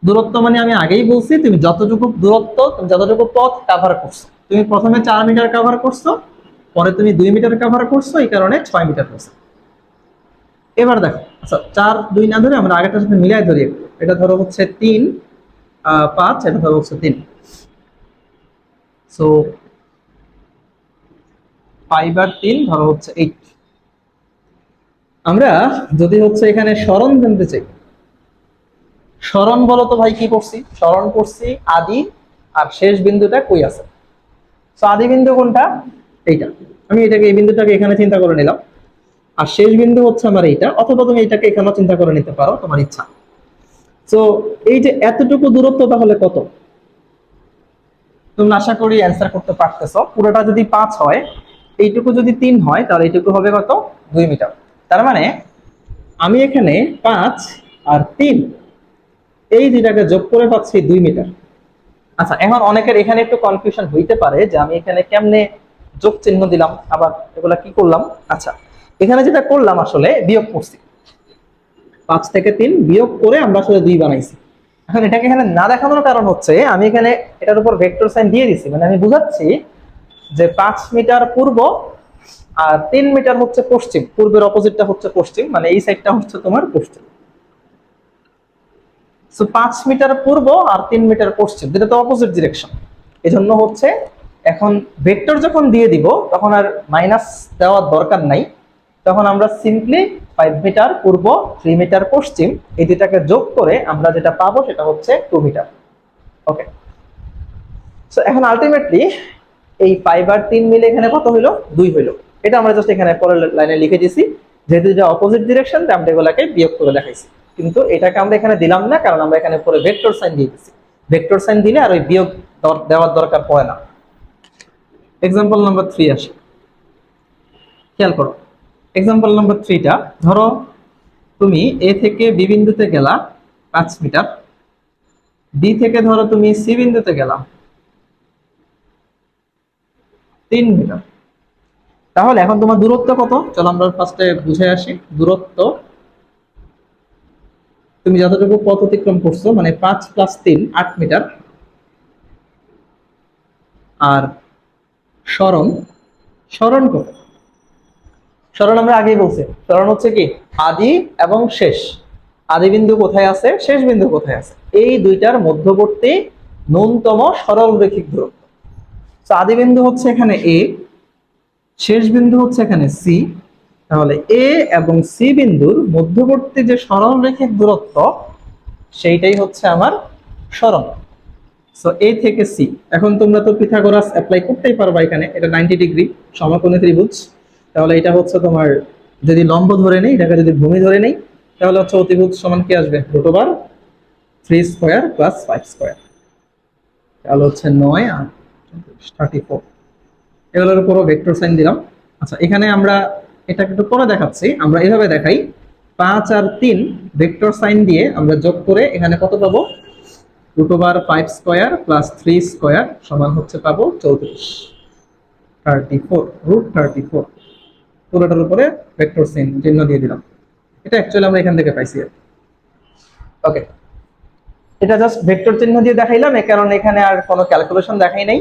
দূরত্ব মানে আমি আগেই বলছি, তুমি যতটুকু দূরত্ব, তুমি যতটুকু পথ কাভার করছো, তুমি প্রথমে 4 মিটার কাভার করছো, পরে তুমি 2 মিটার কাভার করছো, এই কারণে 6 মিটার করছো। এবার দেখো, আচ্ছা 4 2 না ধরে আমরা আগেরটার সাথে মিলাই ধরি, এটা ধরো হচ্ছে 3 5, এটা ধরো হচ্ছে 3। সো 5 আর 3 ধরো হচ্ছে 8। আমরা যদি হচ্ছে এখানে স্মরণ জানতে চাই, স্মরণ বলো তো ভাই কি করছি? স্মরণ করছি আদি আর শেষ বিন্দুটা কই আছে। তো আদি বিন্দু কোনটা? এইটা, আমি এটাকে, এই বিন্দুটাকে এখানে চিন্তা করে নিলাম, আর শেষ বিন্দু হচ্ছে আমার এইটা, অথবা তুমি এটাকে এখানেও চিন্তা করে নিতে পারো, তোমার ইচ্ছা। তো এই যে এতটুকু দূরত্ব তাহলে কত? তুমি আশা করি অ্যান্সার করতে পারতেছো। পুরোটা যদি 5 হয়, এইটুকু যদি 3 হয়, তাহলে এইটুকু হবে কত? 2 মিটার। তার মানে আমি এখানে 5 আর 3 এই দুইটাকে যোগ করে পাচ্ছি 2 মিটার। আচ্ছা, এখন অনেকের এখানে একটু কনফিউশন হইতে পারে যে আমি এখানে কেমনে যোগ চিহ্ন দিলাম, আবার এগুলা কি করলাম। আচ্ছা, এখানে যেটা করলাম আসলে বিয়োগ করছি, 5 থেকে 3 বিয়োগ করে আমরা আসলে 2 বানাইছি। এখন এটাকে এখানে না দেখানোর কারণ হচ্ছে আমি এখানে এটার উপর ভেক্টর সাইন দিয়ে দিছি, মানে আমি বুঝাচ্ছি যে 5 মিটার পূর্ব আর 3 মিটার হচ্ছে পশ্চিম, পূর্বের অপোজিটটা হচ্ছে পশ্চিম, মানে এই সাইডটা হচ্ছে তোমার পশ্চিম। সো 5 মিটার পূর্ব আর 3 মিটার পশ্চিম, যেটা তো অপোজিট ডিরেকশন। এজন্য হচ্ছে এখন ভেক্টর যখন দিয়ে দিব তখন আর মাইনাস দেওয়ার দরকার নাই, তখন আমরা সিম্পলি 5 মিটার পূর্ব 3 মিটার পশ্চিম এই দুটাকে যোগ করে আমরা যেটা পাবো সেটা হচ্ছে 2 মিটার। ওকে, সো এখন আলটিমেটলি এই 5 আর 3 মিলে এখানে কত হইলো? 2 হইলো। এটা আমরা জাস্ট এখানে পরের লাইনে লিখে দিছি, যেহেতু এটা অপোজিট ডিরেকশন তাই আমরা এগুলাকে বিয়োগ করে দেখাইছি। কিন্তু এটাকে আমরা এখানে দিলাম না, কারণ আমরা এখানে পরে ভেক্টর সাইন দিয়ে দিছি। ভেক্টর সাইন দিলে আর ওই বিয়োগ দেওয়ার দরকার পড়ে না। এক্সাম্পল নাম্বার 3 আসে, খেয়াল করো। এক্সাম্পল নাম্বার 3টা, ধরো তুমি এ থেকে বি বিন্দুতে গেলা 5 মিটার, বি থেকে ধরো তুমি সি বিন্দুতে গেলা 3 মিটার। তাহলে এখন তোমার দূরত্ব কত? চলো আমরা ফার্স্টে বুঝে আসি। দূরত্ব তুমি যতটুকু পথ অতিক্রম করছো, মানে 5 + 3 8 মিটার। আর সরণ, সরণ কত? সরণ আমরা আগেই বলছি, সরণ হচ্ছে কি আদি এবং শেষ। আদি বিন্দু কোথায় আছে, শেষ বিন্দু কোথায় আছে, এই দুইটার মধ্যবর্তী ন্যূনতম সরল রৈখিক দূরত্ব। তো আদি বিন্দু হচ্ছে এখানে এ, শেষ বিন্দু হচ্ছে এখানে সি। তাহলে এ এবং সি বিন্দুর মধ্যবর্তী যে সরল রৈখিক দূরত্ব, সেইটাই হচ্ছে আমার সরণ। সো এ থেকে সি। এখন তোমরা তো পিথাগোরাস অ্যাপ্লাই করতেই পারবা এখানে, এটা 90 ডিগ্রি সমকোণী ত্রিভুজ। তাহলে এটা হচ্ছে তোমার, যদি লম্ব ধরে নেই, এটাকে যদি ভূমি ধরে নেই, তাহলে হচ্ছে অতিভুজ সমান কি আসবে, √3² + 5²। তাহলে হচ্ছে 9 আর 34। এগুলোর উপরও ভেক্টর সাইন দিলাম। আচ্ছা, এখানে আমরা এটাকে একটু পরে দেখাচ্ছি, আমরা এভাবে দেখাই। 5 আর 3 ভেক্টর সাইন দিয়ে আমরা যোগ করে এখানে কত পাবো, √5² + 3² সমান হচ্ছে পাবো 34 পুরোটার উপরে ভেক্টর সাইন চিহ্ন দিয়ে দিলাম। এটা অ্যাকচুয়ালি আমরা এখান থেকে পাইছি। ওকে, এটা জাস্ট ভেক্টর চিহ্ন দিয়ে দেখাইলাম, এই কারণে এখানে আর কোনো ক্যালকুলেশন দেখাই নাই।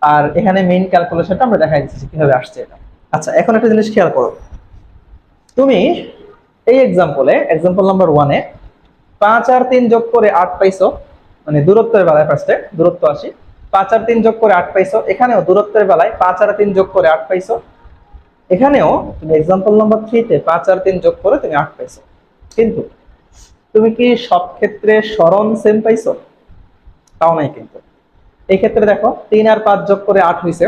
আর এখানে মেইন ক্যালকুলেশনটা আমরা দেখাই দিচ্ছি কিভাবে আসছে এটা। আচ্ছা, এখন একটা জিনিস খেয়াল করো। তুমি এই এক্সাম্পল নাম্বার 1-এ 5 আর 3 যোগ করে 8 পাইছো, মানে দূরত্বের বেলায় ফার্স্টে দূরত্ব আসি। 5 আর 3 যোগ করে 8 পাইছো, এখানেও দূরত্বের বেলায় 5 আর 3 যোগ করে 8 পাইছো। এখানেও তুমি এক্সাম্পল নাম্বার 3-তে 5 আর 3 যোগ করে তুমি 8 পাইছো। কিন্তু তুমি কি সব ক্ষেত্রে সরণ সেম পাইছো? তাও নাই কিন্তু। এই ক্ষেত্রে দেখো 3 আর 5 যোগ করে 8 হইছে,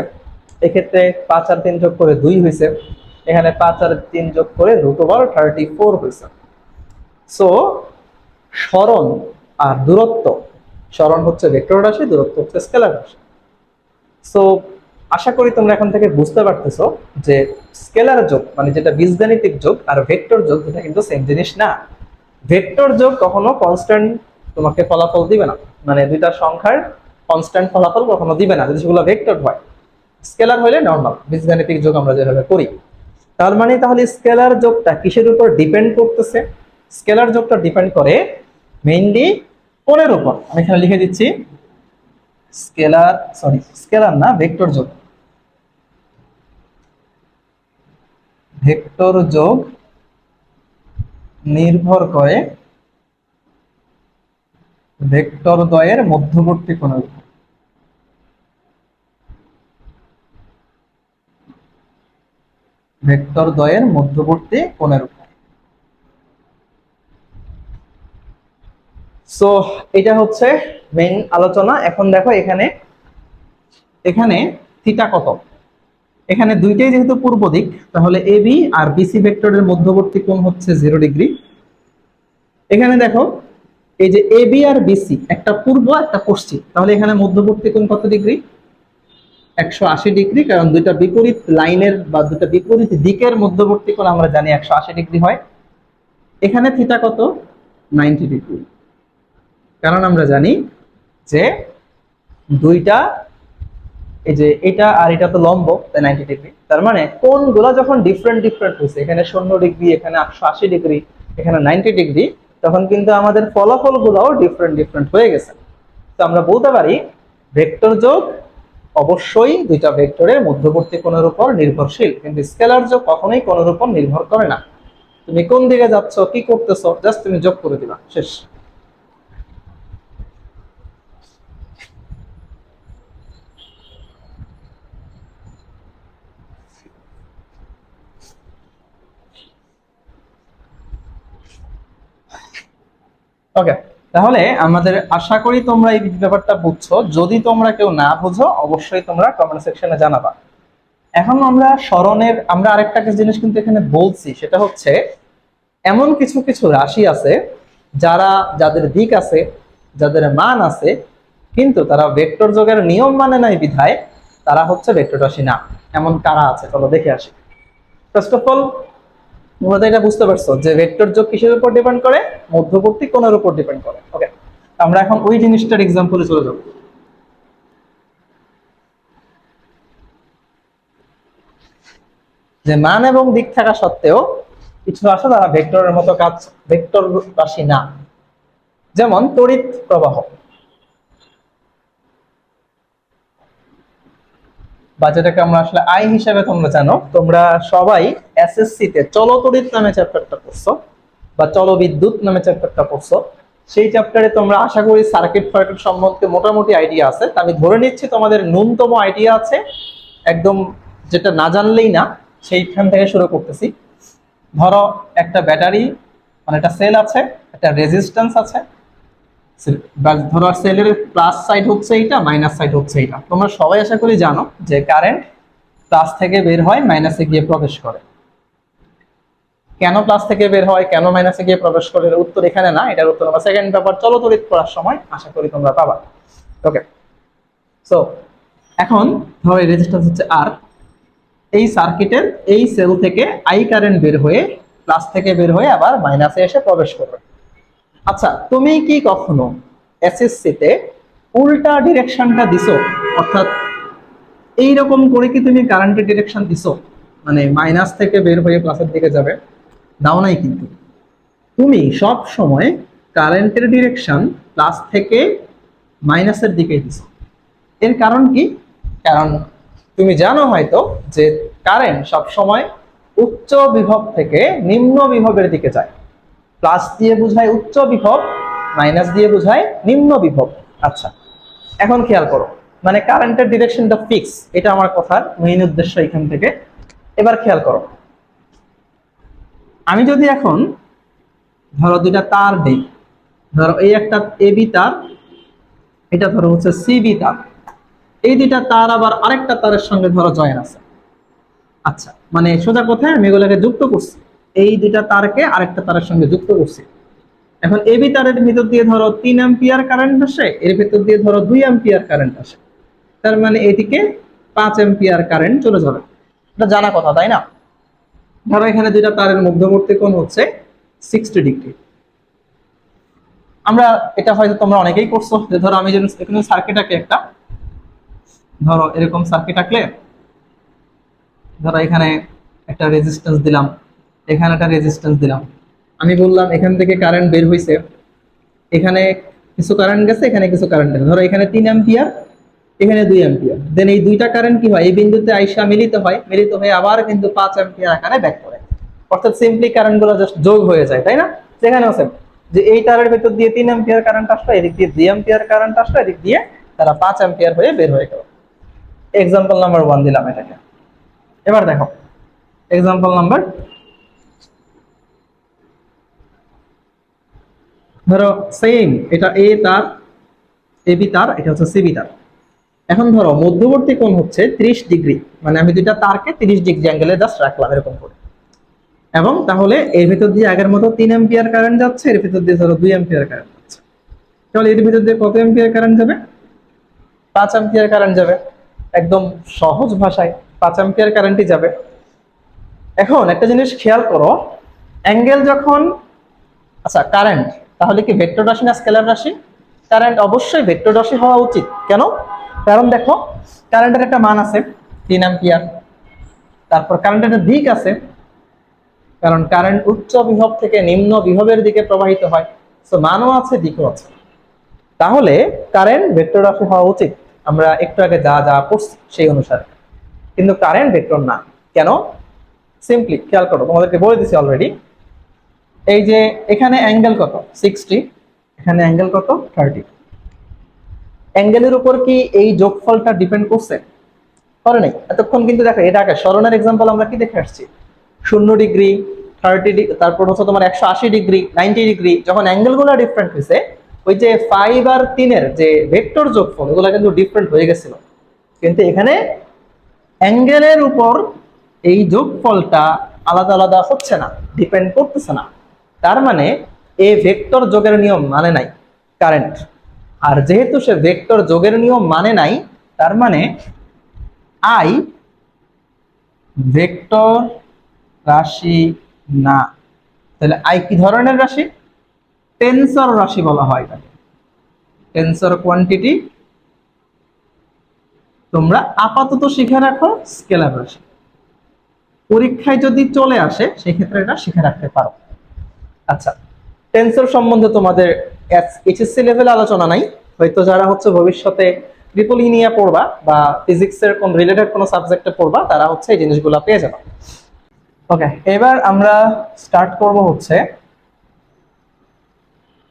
এক্ষেত্রে 5 আর 3 যোগ করে 2 হইছে, এখানে 5 আর 3 যোগ করে √34 হইছে। সো সরণ আর দূরত্ব, সরণ হচ্ছে ভেক্টর রাশি, দূরত্ব হচ্ছে স্কেলার রাশি। সো আশা করি তোমরা এখন থেকে বুঝতে পারতেছো যে স্কেলার যোগ মানে যেটা বীজগাণিতিক যোগ, আর ভেক্টর যোগ যেটা কিন্তু সেম জিনিস না। ভেক্টর যোগ কখনো কনস্ট্যান্ট তোমাকে ফলাফল দিবে না, মানে দুইটা সংখ্যার কনস্ট্যান্ট ফলাফল কখনো দিবে না যদি সেগুলো ভেক্টর হয়। স্কেলার হলে নরমাল বীজগাণিতিক যোগ আমরা যেভাবে করি। তাহলে স্কেলার যোগটা কিসের উপর ডিপেন্ড করতেছে? স্কেলার যোগটা ডিপেন্ড করে মেইনলি কোণের উপর। আমি এখানে লিখে দিচ্ছি স্কেলার না, ভেক্টর যোগ। ভেক্টর যোগ নির্ভর করে ভেক্টর দ্বয়ের মধ্যবর্তী কোণের উপর। ভেক্টর দ্বয়ের মধ্যবর্তী কোণের উপর। সো এটা হচ্ছে মেইন আলোচনা। এখন দেখো এখানে এখানে থিটা কত, এখানে দুইটাই যেহেতু পূর্ব দিক, তাহলে এবি আর বিসি ভেক্টরের মধ্যবর্তী কোণ হচ্ছে 0 ডিগ্রি। এখানে দেখো এই যে এবি আর বিসি, একটা পূর্ব একটা পশ্চিম, তাহলে এখানে মধ্যবর্তী কোণ কত ডিগ্রি? 180 ডিগ্রি, কারণ দুইটা বিপরীত লাইনের বা দুইটা বিপরীত দিকের মধ্যবর্তী কোণ আমরা জানি 180 ডিগ্রি হয়। এখানে থিটা কত? 90 ডিগ্রি, কারণ আমরা জানি যে দুইটা, এই যে এটা আর এটা তো লম্ব, তাই 90 ডিগ্রি। তার মানে কোণগুলা যখন ডিফারেন্ট হয়েছে, এখানে 0 ডিগ্রি, এখানে 180 ডিগ্রি, এখানে 90 ডিগ্রি, তখন কিন্তু আমাদের ফলাফল গুলাও ডিফারেন্ট হয়ে গেছে। তো আমরা বলতে পারি ভেক্টর যোগ অবশ্যই দুইটা ভেক্টরের মধ্যবর্তী কোণের উপর নির্ভরশীল, কিন্তু স্কেলার যোগ কখনোই কোণের উপর নির্ভর করে না। তুমি কোন দিকে যাচ্ছ, কি করতেছো, জাস্ট তুমি যোগ করে দিবা, শেষ। ওকে, তাহলে আমাদের আশা করি তোমরা এই ব্যাপারটা বুঝছো। যদি তোমরা কেউ না বুঝো, অবশ্যই তোমরা কমেন্ট সেকশনে জানাবা। এখন আমরা আরেকটা জিনিস কিন্তু এখানে বলছি, সেটা হচ্ছে এমন কিছু কিছু রাশি আছে যাদের দিক আছে, যাদের মান আছে, কিন্তু তারা ভেক্টর যোগের নিয়ম মানে নাই বিধায় তারা হচ্ছে ভেক্টর রাশি না। এমন কারা আছে চলো দেখে আসি। ফার্স্ট অফ অল তোমরা তো এটা বুঝতে পারছো যে ভেক্টর যোগ কিসের উপর ডিপেন্ড করে, মধ্যবর্তী কোণের উপর ডিপেন্ড করে। ওকে, আমরা এখন ওই জিনিসটার এক্সাম্পলে চলে যাব। যে মান এবং দিক থাকা সত্ত্বেও কিছু রাশি তারা ভেক্টরের মতো কাজ, ভেক্টর রাশি না। যেমন তড়িৎ প্রবাহ, বা যেটাকে আমরা আসলে আই হিসাবে তোমরা জানো, তোমরা সবাই এসএসসি তে চলতড়িৎ নামে চ্যাপ্টারটা পড়ছো বা চলবিদ্যুৎ নামে চ্যাপ্টারটা পড়ছো। সেই চ্যাপ্টারে তোমরা আশা করি সার্কিট ফার্কিট সম্বন্ধে মোটামুটি আইডিয়া আছে। আমি ধরে নিচ্ছি তোমাদের ন্যূনতম আইডিয়া আছে, একদম যেটা না জানলেই না, সেইখান থেকে শুরু করতেছি। ধরো একটা ব্যাটারি, মানে একটা সেল আছে, একটা রেজিস্ট্যান্স আছে, ধরো সেলের প্লাস সাইড হচ্ছে এইটা, মাইনাস সাইড হচ্ছে এইটা। তোমরা সবাই আশা করি জানো যে কারেন্ট প্লাস থেকে বের হয়, মাইনাসে গিয়ে প্রবেশ করে। কেন প্লাস থেকে বের হয়, কেন মাইনাসে গিয়ে প্রবেশ করে, এর উত্তর এখানে না, এটার উত্তর আমরা সেকেন্ড পেপার চলতড়িৎ পড়ার সময় আশা করি তোমরা পাবা। ওকে, সো এখন ধরো এই রেজিস্ট্যান্স হচ্ছে আর, এই সার্কিটের এই সেল থেকে আই কারেন্ট বের হয়ে প্লাস থেকে বের হয়ে আবার মাইনাসে এসে প্রবেশ করবে। আচ্ছা, তুমি কি কখনো এসএসসি তে উল্টা ডিরেকশনটা দিছো? অর্থাৎ এইরকম করে কি তুমি কারেন্টের ডিরেকশন দিছো, মানে মাইনাস থেকে বের হয়ে প্লাসের দিকে যাবে? দাও নাই কিন্তু। তুমি সব সময় কারেন্টের ডিরেকশন প্লাস থেকে মাইনাসের দিকে দিছো। এর কারণ কি? কারণ তুমি জানো হয়তো যে কারেন্ট সব সময় উচ্চ বিভব থেকে নিম্ন বিভবের দিকে যায়। প্লাস দিয়ে বোঝায় উচ্চ বিভব, মাইনাস দিয়ে বোঝায় নিম্ন বিভব। আচ্ছা, এখন খেয়াল করো, মানে কারেন্টের ডিরেকশনটা ফিক্স, এটা আমার কথার মেইন উদ্দেশ্য এখান থেকে। এবার খেয়াল করো, আমি যদি এখন ধরো দুইটা তার দিই, ধরো এই একটা এবি তার, এটা ধরো হচ্ছে সিবি তার, এই দুইটা তার আবার আরেকটা তারের সঙ্গে ধরো জয়েন আছে। আচ্ছা, মানে সোজা কথায় আমি এগুলোকে যুক্ত করছি, এই দুইটা তারকে আরেকটা তারের সঙ্গে যুক্ত করছি। এখন এবি তারের ভিতর দিয়ে ধরো 3 অ্যাম্পিয়ার কারেন্ট আসে, এর ভিতর দিয়ে ধরো 2 অ্যাম্পিয়ার কারেন্ট আসে, তার মানে এদিকে 5 অ্যাম্পিয়ার কারেন্ট চলে যাবে। এটা জানা কথা, তাই না? ধরো এখানে দুইটা তারের মধ্যবর্তী কোণ হচ্ছে 60 ডিগ্রি। আমরা এটা হয়তো তোমরা অনেকেই করছো, যে ধরো আমি যদি এখানে সার্কিট আঁকি একটা, ধরো এরকম সার্কিট আঁকলে ধরো এখানে একটা রেজিস্ট্যান্স দিলাম, এখানে একটা রেজিস্ট্যান্স দিলাম, আমি বললাম এখান থেকে কারেন্ট বের হয়েছে, এখানে কিছু কারেন্ট গেছে, এখানে কিছু কারেন্ট গেছে, ধরো এখানে 3 অ্যাম্পিয়ার, এখানে 2 অ্যাম্পিয়ার। দেন এই দুইটা কারেন্ট কি হয়, এই বিন্দুতে আইসা মিলিত হয়, মিলিত হয়ে আবার কিন্তু 5 অ্যাম্পিয়ার আকারে ব্যাক করে। অর্থাৎ সিম্পলি কারেন্ট গুলো জাস্ট যোগ হয়ে যায়, তাই না? যেখানে আছে যে এই তারের ভিতর দিয়ে 3 অ্যাম্পিয়ার কারেন্ট আসলো, এদিক দিয়ে 2 অ্যাম্পিয়ার কারেন্ট আসলো, এদিক দিয়ে তারা 5 অ্যাম্পিয়ার হয়ে বের হয়ে গেল। এক্সাম্পল নাম্বার 1 দিলাম এটাকে। এবার দেখো এক্সাম্পল নাম্বার, ধরো সেম এটা এ তার, এবি তার, এটা হচ্ছে সিবি তার। এখন ধরো মধ্যবর্তী কোণ হচ্ছে 30 ডিগ্রি, মানে আমি দুইটা তারকে 30 ডিগ্রি অ্যাঙ্গেলে জাস্ট রাখলাম এরকম করে। এবং তাহলে এর ভিতর দিয়ে আগের মতো 3 অ্যাম্পিয়ার কারেন্ট যাচ্ছে, এর ভিতর দিয়ে ধরো 2 অ্যাম্পিয়ার কারেন্ট যাচ্ছে। তাহলে এর ভিতর দিয়ে কত অ্যাম্পিয়ার কারেন্ট যাবে? 5 অ্যাম্পিয়ার কারেন্ট যাবে। একদম সহজ ভাষায় 5 অ্যাম্পিয়ার কারেন্টই যাবে। এখন একটা জিনিস খেয়াল করো, অ্যাঙ্গেল যখন, আচ্ছা কারেন্ট তাহলে কি ভেক্টর রাশি না স্কেলার রাশি? কারেন্ট অবশ্যই ভেক্টর রাশি হওয়া উচিত। কেন? কারণ দেখো কারেন্টের একটা মান আছে 3 অ্যাম্পিয়ার, তারপর কারেন্টের একটা দিক আছে, কারণ কারেন্ট উচ্চ বিভব থেকে নিম্ন বিভবের দিকে প্রবাহিত হয়, সো মানও আছে দিকও আছে। তাহলে কারেন্ট ভেক্টর রাশি হওয়া উচিত, আমরা একটু আগে যা যা পড়ছি সেই অনুসারে। কিন্তু কারেন্ট ভেক্টর না। কেন? সিম্পলি খেয়াল করো, তোমাদেরকে বলে দিছি অলরেডি। এই যে এখানে অ্যাঙ্গেল কত 60, এখানে অ্যাঙ্গেল কত 30। অ্যাঙ্গেলের উপর কি এই যোগফলটা ডিপেন্ড করছে? করে নাই। এতক্ষণ কিন্তু দেখো এটা আগে স্মরণের এক্সাম্পল আমরা কি দেখে আসছি, 0 ডিগ্রি, 30 ডিগ্রি, তারপর হচ্ছে তোমার 180 ডিগ্রি, 90 ডিগ্রি, যখন অ্যাঙ্গেলগুলো ডিফারেন্ট হয়েছে, ওই যে 5 আর 3 এর যে ভেক্টর যোগফল এগুলো কিন্তু ডিফারেন্ট হয়ে গেছিল। কিন্তু এখানে অ্যাঙ্গেলের উপর এই যোগফলটা আলাদা আলাদা হচ্ছে না, ডিপেন্ড করতেছে না। তার মানে এই ভেক্টর যোগের নিয়ম মানে নাই কারেন্ট। আর যেহেতু সে ভেক্টর যোগের নিয়ম মানে নাই, তার মানে আই ভেক্টর রাশি না। তাহলে আই কি ধরনের রাশি? টেনসর রাশি বলা হয় তাকে, টেনসর কোয়ান্টিটি। তোমরা আপাতত শিখে রাখো স্কেলার রাশি, পরীক্ষায় যদি চলে আসে সেই ক্ষেত্রে এটা শিখে রাখতে পারো। আচ্ছা, টেন্সর সম্বন্ধে তোমাদের এইচএসসি লেভেলে আলোচনা নাই, হয়তো যারা হচ্ছে ভবিষ্যতে ট্রিপল ই নিয়ে পড়বা বা ফিজিক্সের কোন রিলেটেড কোনো সাবজেক্টে পড়বা তারা হচ্ছে এই জিনিসগুলো পেয়ে যাবে। ওকে, এবার আমরা স্টার্ট করব হচ্ছে,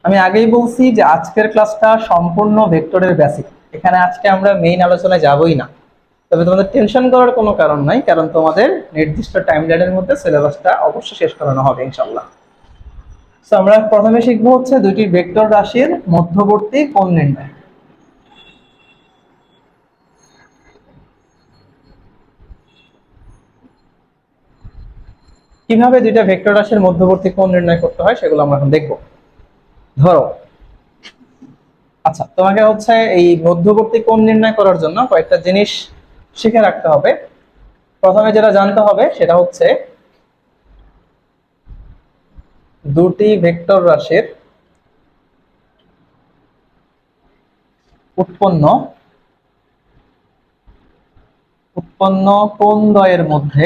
আমি আগেই বলছি যে আজকের ক্লাসটা সম্পূর্ণ ভেক্টরের বেসিক, এখানে আজকে আমরা মেইন আলোচনায় যাবই না। তবে তোমাদের টেনশন করার কোনো কারণ নাই, কারণ তোমাদের নির্দিষ্ট টাইমলাইনের মধ্যে সিলেবাসটা অবশ্যই শেষ করানো হবে ইনশাআল্লাহ। তো আমরা প্রথমে শিখবো হচ্ছে দুইটি ভেক্টর রাশির মধ্যবর্তী কোণ নির্ণয়। কিভাবে দুইটা ভেক্টর রাশির মধ্যবর্তী কোণ নির্ণয় করতে হয় সেগুলো আমরা এখন দেখব। ধরো, আচ্ছা, তোমাকে হচ্ছে এই মধ্যবর্তী কোণ নির্ণয় করার জন্য কয়েকটা জিনিস শিখে রাখতে হবে। প্রথমে যেটা জানতে হবে সেটা হচ্ছে দুটি ভেক্টর রাশির উৎপন্ন কোণদ্বয়ের মধ্যে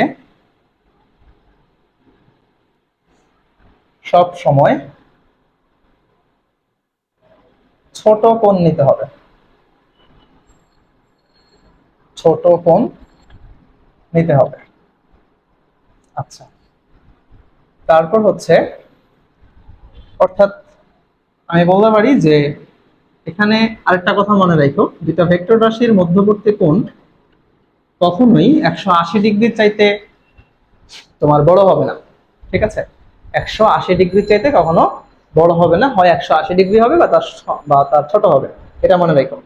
সব সময় ছোট কোণ নিতে হবে, ছোট কোণ নিতে হবে। আচ্ছা, তারপর হচ্ছে, অর্থাৎ আমি বলতে পারি যে এখানে আরেকটা কথা মনে রাখো, দুটা ভেক্টর রাশির মধ্যবর্তী কোণ কখনোই 180 ডিগ্রির চাইতে তোমার বড় হবে না, ঠিক আছে? 180 ডিগ্রির চাইতে কখনো বড় হবে না, হয় 180 ডিগ্রি হবে বা তার ছোট হবে, এটা মনে রাখো।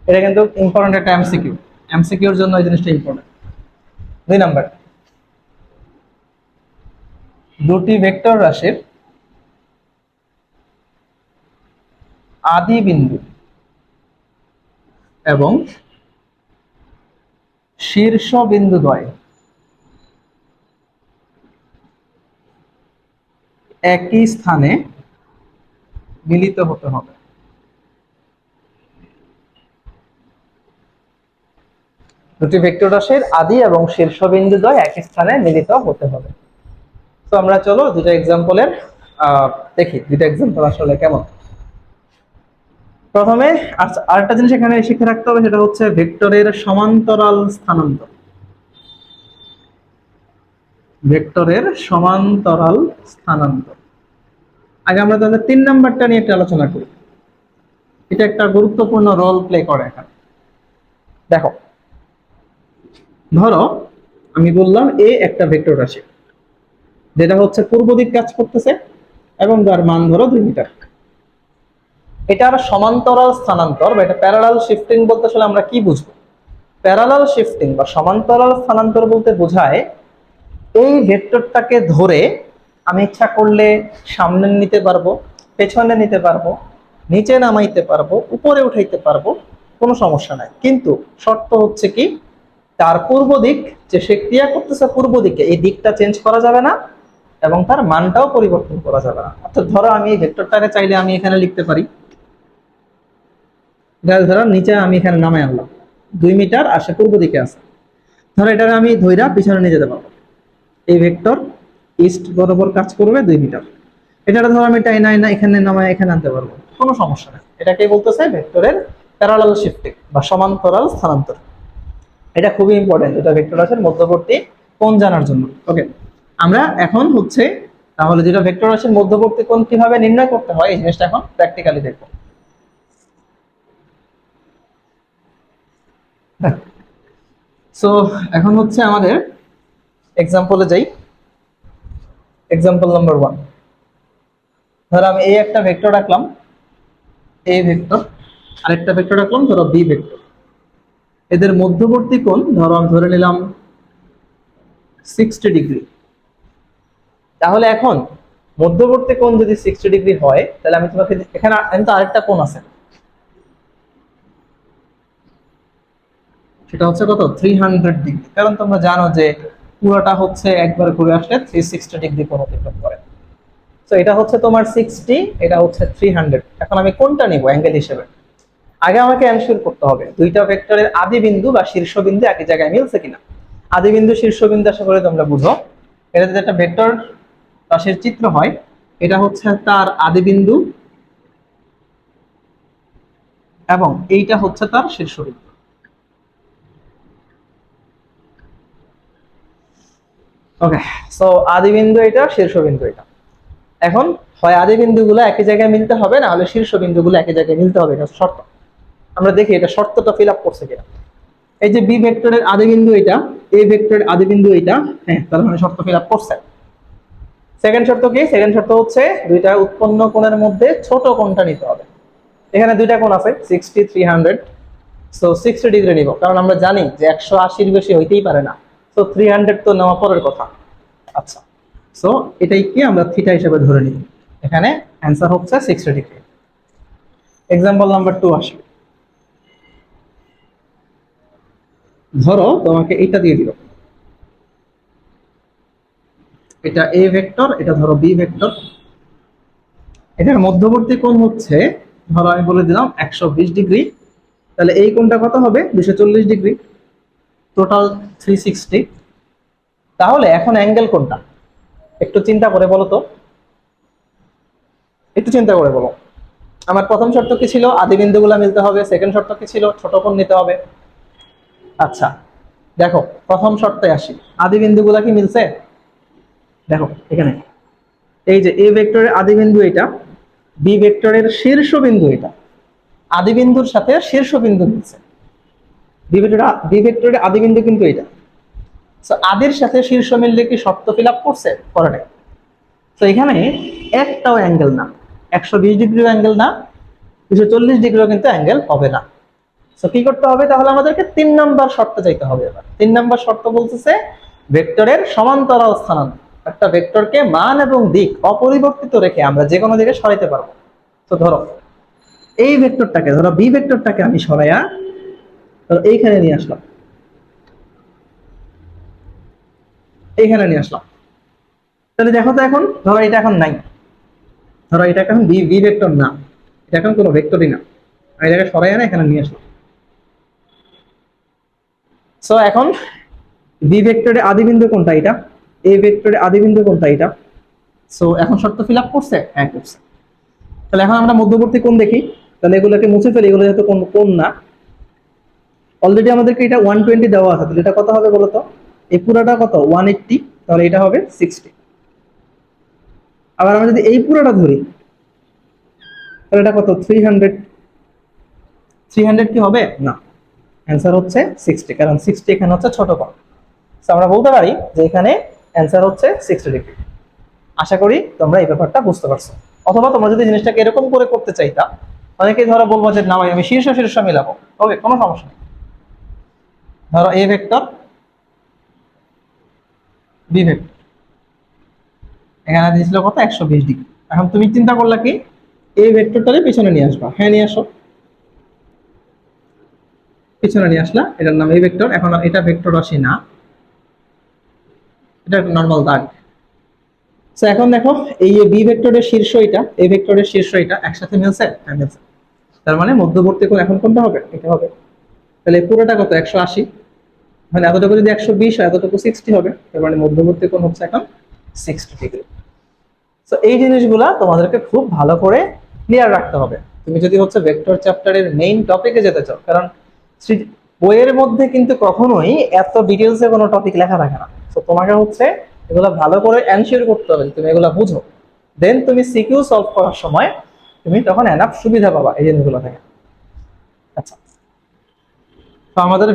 এটা কিন্তু ইম্পর্টেন্ট একটা এমসিকিউ, এমসিকিউর জন্য এই জিনিসটা ইম্পর্টেন্ট। 2 নাম্বার, দুটি ভেক্টর রাশির আদি বিন্দু এবং শীর্ষ বিন্দু দ্বয় একই স্থানে মিলিত হতে হবে। দুটি ভেক্টর রাশির আদি এবং শীর্ষ বিন্দু দ্বয় একই স্থানে মিলিত হতে হবে। তো আমরা চলো দুটো এক্সাম্পলের দেখি, দুটো এক্সাম্পল আসলে কেমন। প্রথমে আরেকটা জিনিস এখানে শিখে রাখতে হবে, সেটা হচ্ছে ভেক্টরের সমান্তরাল স্থানান্তর। ভেক্টরের সমান্তরাল স্থানান্তর, আগে আমরা তাহলে 3 নাম্বারটা নিয়ে একটা আলোচনা করি। এটা একটা গুরুত্বপূর্ণ রোল প্লে করে এখানে। দেখো, ধরো আমি বললাম এ একটা ভেক্টর রাশি যেটা হচ্ছে পূর্ব দিক কাজ করতেছে এবং যার মান ধরো 2 মিটার। এটার সমান্তরাল স্থানান্তর বা এটা প্যারালাল শিফটিং বলতে আসলে আমরা কি বুঝবো? প্যারালাল শিফটিং বা সমান্তরাল স্থানান্তর বলতে বোঝায় এই ভেক্টরটাকে ধরে আমি ইচ্ছা করলে সামনে নিতে পারবো, পেছনে নিতে পারবো, নিচে নামাইতে পারবো, উপরে উঠাইতে পারবো, কোনো সমস্যা নাই। কিন্তু শর্ত হচ্ছে কি, তার পূর্ব দিক, যে সে ক্রিয়া করতেছে পূর্ব দিকে, এই দিকটা চেঞ্জ করা যাবে না এবং তার মানটাও পরিবর্তন করা যাবে না। অর্থাৎ ধরো আমি এই ভেক্টরটাকে চাইলে আমি এখানে লিখতে পারি, ধরো নিচে আমি এখানে নামে আনলাম 2 মিটার আর সে পূর্ব দিকে আছে, ধরো এটাকে আমি ধইরা পিছনে নিয়ে যেতে পারবো। এই ভেক্টর ইস্ট বরাবর কাজ করবে 2 মিটার। এটা ধরো আমি না এখানে নামায় এখানে আনতে পারবো, কোনো সমস্যা নেই। এটাকে বলতেছে ভেক্টরের প্যারালাল শিফটিং বা সমান্তরাল স্থানান্তর। এটা খুবই ইম্পর্টেন্ট, এটা ভেক্টর রাশির মধ্যবর্তী কোণ জানার জন্য। ওকে, আমরা এখন হচ্ছে তাহলে যেটা ভেক্টর রাশির মধ্যবর্তী কোণ কিভাবে নির্ণয় করতে হয় এই জিনিসটা এখন প্র্যাকটিক্যালি দেখবো। সো এখন হচ্ছে আমাদের এক্সাম্পলে যাই। এক্সাম্পল নাম্বার 1, ধরো আমি এই একটা ভেক্টর রাখলাম, এ ভেক্টর, আরেকটা ভেক্টর রাখলাম ধরো বি ভেক্টর। এদের মধ্যবর্তী কোণ ধরো আমি ধরে নিলাম 60 ডিগ্রি। তাহলে এখন মধ্যবর্তী কোণ যদি 60 ডিগ্রি হয়, তাহলে আমি তোমাকে এখানে কিন্তু আরেকটা কোণ আছে, সেটা হচ্ছে কত 300 ডিগ্রি, কারণ তোমরা জানো যে পুরোটা হচ্ছে একবার ঘুরে আসলে 360 ডিগ্রি কোণ অতিক্রম করে। তো এটা হচ্ছে তোমার 60, এটা হচ্ছে 300। এখন আমি কোনটা নিব অ্যাঙ্গেল হিসেবে? আগে আমাকে এনশিওর করতে হবে দুইটা ভেক্টরের আদি বিন্দু বা শীর্ষবিন্দু একই জায়গায় মিলছে কিনা। আদি বিন্দু শীর্ষবিন্দু আশা করি তোমরা বুঝো। এটা যদি একটা ভেক্টর রাশির চিত্র হয়, এটা হচ্ছে তার আদি বিন্দু এবং এইটা হচ্ছে তার শীর্ষবিন্দু। ওকে, সো আদি বিন্দু এটা, শীর্ষবিন্দু এটা। এখন হয় আদি বিন্দুগুলো একই জায়গায় মিলতে হবে, না হলে শীর্ষবিন্দুগুলো একই জায়গায় মিলতে হবে, এটা শর্ত। আমরা দেখি এটা শর্তটা ফিল আপ করছে কিনা। এই যে বি ভেক্টরের আদি বিন্দু এটা, এ ভেক্টরের আদি বিন্দু এটা, হ্যাঁ তার মানে শর্ত ফিল আপ করছে। সেকেন্ড শর্ত কি? সেকেন্ড শর্ত হচ্ছে দুইটা উৎপন্ন কোণের মধ্যে ছোট কোণটা নিতে হবে। এখানে দুইটা কোণ আছে 60 300, সো 60 ডিগ্রি নিব, কারণ আমরা জানি যে 180-র বেশি হইতেই পারে না। সো 300 তো নেওয়া পরের কথা। আচ্ছা, সো এটাই কি আমরা থিটা হিসেবে ধরে নিই। এখানে অ্যান্সার হচ্ছে 60 ডিগ্রি। এক্সাম্পল নাম্বার 2 আসে। ধরো তোমাকে এটা দিয়ে দিল, এটা এ ভেক্টর, এটা ধরো বি ভেক্টর। এটার মধ্যবর্তী কোণ হচ্ছে, ধরো আমি বলে দিলাম 120 ডিগ্রি। তাহলে এই কোণটা কত হবে? 240 ডিগ্রি, টোটাল 360। তাহলে এখন অ্যাঙ্গেল কোনটা একটু চিন্তা করে বলো তো, একটু চিন্তা করে বলো। আমার প্রথম শর্ত কি ছিল? আদি বিন্দুগুলো মিলতে হবে। সেকেন্ড শর্ত কি ছিল? ছোট কোণ নিতে হবে। আচ্ছা, দেখো প্রথম শর্তে আসি, আদি বিন্দুগুলো কি মিলছে? দেখো এখানে এই যে এ ভেক্টরের আদি বিন্দু এটা, বি ভেক্টরের শীর্ষ বিন্দু এটা, আদি বিন্দুর সাথে শীর্ষ বিন্দু মিলছে। বি ভেক্টরের আদি বিন্দু কিন্তু এটা। তো আদির সাথে শীর্ষ মিললে কি শর্ত ফিল আপ করছে? করে নাই। তো এখানে একটাও অ্যাঙ্গেল না, 120 ডিগ্রিও অ্যাঙ্গেল না, 240 ডিগ্রিও কিন্তু অ্যাঙ্গেল হবে না। তো কি করতে হবে তাহলে? আমাদেরকে 3 নম্বর শর্তে যাইতে হবে। এবার 3 নম্বর শর্ত বলতেছে ভেক্টরের সমান্তরাল স্থানান্তর। একটা ভেক্টরকে মান এবং দিক অপরিবর্তিত রেখে আমরা যে কোনো দিকে সরাইতে পারবো। তো ধরো এই ভেক্টরটাকে, ধরো বি ভেক্টরটাকে আমি সরাইয়া ধরো এইখানে নিয়ে আসলাম, এইখানে নিয়ে আসলাম। তাহলে দেখো তো, এখন ধরো এটা এখন নাই, ধরো এটা এখন বি বি ভেক্টর না, এটা এখন কোনো ভেক্টরই না। আমি এটাকে সরাইয়া না এখানে নিয়ে আসলাম। সো এখন বি ভেক্টরের আদি বিন্দু কোনটা? এটা। এ ভেক্টরের আদি বিন্দু কোনটা? এটা। সো এখন শর্ত ফিল আপ করছে? হ্যাঁ করছে। তাহলে এখন আমরা মধ্যবর্তী কোণ দেখি। তাহলে এগুলোকে মুছে ফেলি, এগুলো যেহেতু কোন কোণ না। অলরেডি আমাদেরকে এটা 120 দেওয়া আছে, তাহলে এটা কত হবে বলো তো? এই পুরাটা কত? 180, তাহলে এটা হবে 60। আবার আমরা যদি এই পুরোটা ধরি, তাহলে এটা কত? 300। 300 কি হবে? না, অ্যান্সার হচ্ছে 60, কারণ 60 এখানে হচ্ছে ছোট কোণ। তো আমরা বলতে পারি যে এখানে অ্যান্সার হচ্ছে 60 ডিগ্রি। আশা করি তোমরা এই ব্যাপারটা বুঝতে পারছো। অথবা তোমরা যদি জিনিসটাকে এরকম করে করতে চাইতা, অনেকেই ধরো বলবো যে না ভাই আমি শীর্ষ শীর্ষ মিলাবো। ওকে, কোনো সমস্যা নেই। ধরো এ ভেক্টর, বি ভেক্টর, এখানে দিয়েছিল কত? 120 ডিগ্রি। এখন তুমি চিন্তা করলা কি এই ভেক্টরটারে পিছনে নিয়ে আসবা। হ্যাঁ নিয়ে আসো, পিছনে নিয়ে আসলা, এটার নাম এ ভেক্টর। এখন এটা ভেক্টর রাশি না, এটা একটা নর্মাল দাগ। তো এখন দেখো এই যে বি ভেক্টরের শীর্ষ এটা, এ ভেক্টরের শীর্ষ এটা একসাথে মিলছে? হ্যাঁ মিলছে। তার মানে মধ্যবর্তী কোণ এখন কোনটা হবে? এটা হবে। তাহলে পুরোটা কত? 180। মানে এতটুকু যদি 120 হয়, এতটুকু 60 হবে। তার মানে মধ্যবর্তী কোণ হচ্ছে এখন 60 ডিগ্রি। তো এই জিনিসগুলা তোমাদেরকে খুব ভালো করে ক্লিয়ার রাখতে হবে তুমি যদি হচ্ছে ভেক্টর চ্যাপ্টারের মেইন টপিকে যেতে চাও। কারণ বইয়ের মধ্যে কিন্তু কখনোই এত ডিটেলসে কোনো টপিক লেখা থাকে না। তো তোমাকে হচ্ছে এগুলো ভালো করে এনশিওর করতে হবে তুমি এগুলো বুঝো। দেন তুমি সিকিউ সলভ করার সময় তুমি তখন এনাফ সুবিধা পাবা এই জিনিসগুলো থেকে। আচ্ছা, তো আমাদের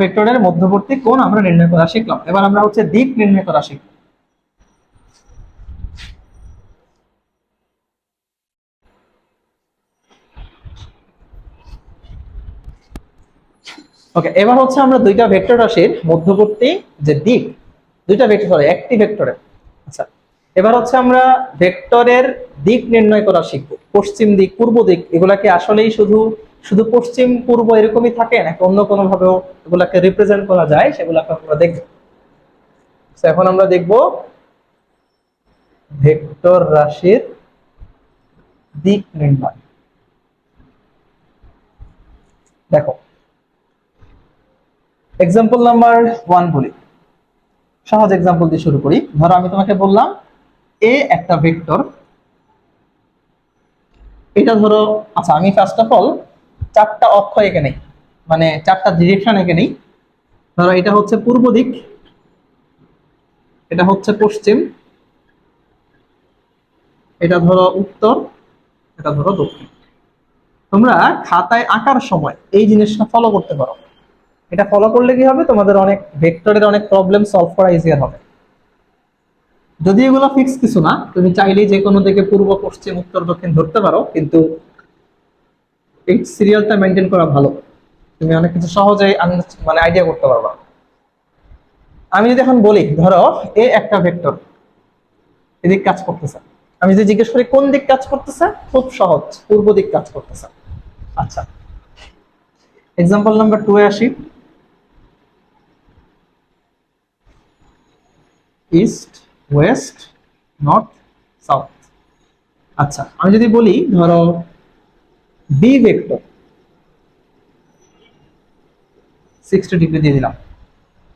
ভেক্টরের মধ্যবর্তী কোণ আমরা নির্ণয় করা শিখলাম। এবার আমরা হচ্ছে দিক নির্ণয় করা শিখব। ওকে, এবার হচ্ছে আমরা দুইটা ভেক্টর রাশির মধ্যবর্তী যে দিক, দুইটা ভেক্টর, সরি একটি ভেক্টরের। আচ্ছা, এবার হচ্ছে আমরা ভেক্টরের দিক নির্ণয় করা শিখব। পশ্চিম দিক, পূর্ব দিক, এগুলাকে আসলেই শুধু শুধু পশ্চিম পূর্ব এরকমই থাকে নাকি অন্য কোনো ভাবেও এগুলাকে রিপ্রেজেন্ট করা যায়, সেগুলোকে আমরা দেখব। এখন আমরা দেখব ভেক্টর রাশির দিক নির্ণয়। দেখো, এক্সাম্পল নাম্বার 1 বলি, সহজ এক্সাম্পল দিয়ে শুরু করি। ধরো আমি তোমাকে বললাম এ একটা ভেক্টর, এটা ধরো, আচ্ছা আমি ফার্স্ট অফ অল চারটা অক্ষ এঁকে নেই, মানে চারটা ডিরেকশন এঁকে নেই। ধরো এটা হচ্ছে পূর্ব দিক, এটা হচ্ছে পশ্চিম, এটা ধরো উত্তর, এটা ধরো দক্ষিণ। তোমরা খাতায় আঁকার সময় এই জিনিসটা ফলো করতে পারো। এটা ফলো করলে কি হবে, তোমাদের অনেক ভেক্টরের অনেক প্রবলেম সলভ করা ইজিয়ার হবে। যদি এগুলো ফিক্স কিছু না, তুমি চাইলেই যে কোনো দিকে পূর্ব পশ্চিম উত্তর দক্ষিণ ধরতে পারো, কিন্তু এই সিরিয়ালটা মেনটেন করা ভালো। তুমি অনেক কিছু সহজেই মানে আইডিয়া করতে পারবা। আমি যদি এখন বলি ধরো এ একটা ভেক্টর, এদিক কাজ করতেছে, আমি যদি জিজ্ঞেস করি কোন দিক কাজ করতেছে, খুব সহজ, পূর্ব দিক কাজ করতেছে। আচ্ছা, এক্সাম্পল নাম্বার 2 এ আসি। East, West, north, south. আচ্ছা, আমি যদি বলি ধরো বি ভেক্টর 60 ডিগ্রি দিয়ে দিলাম,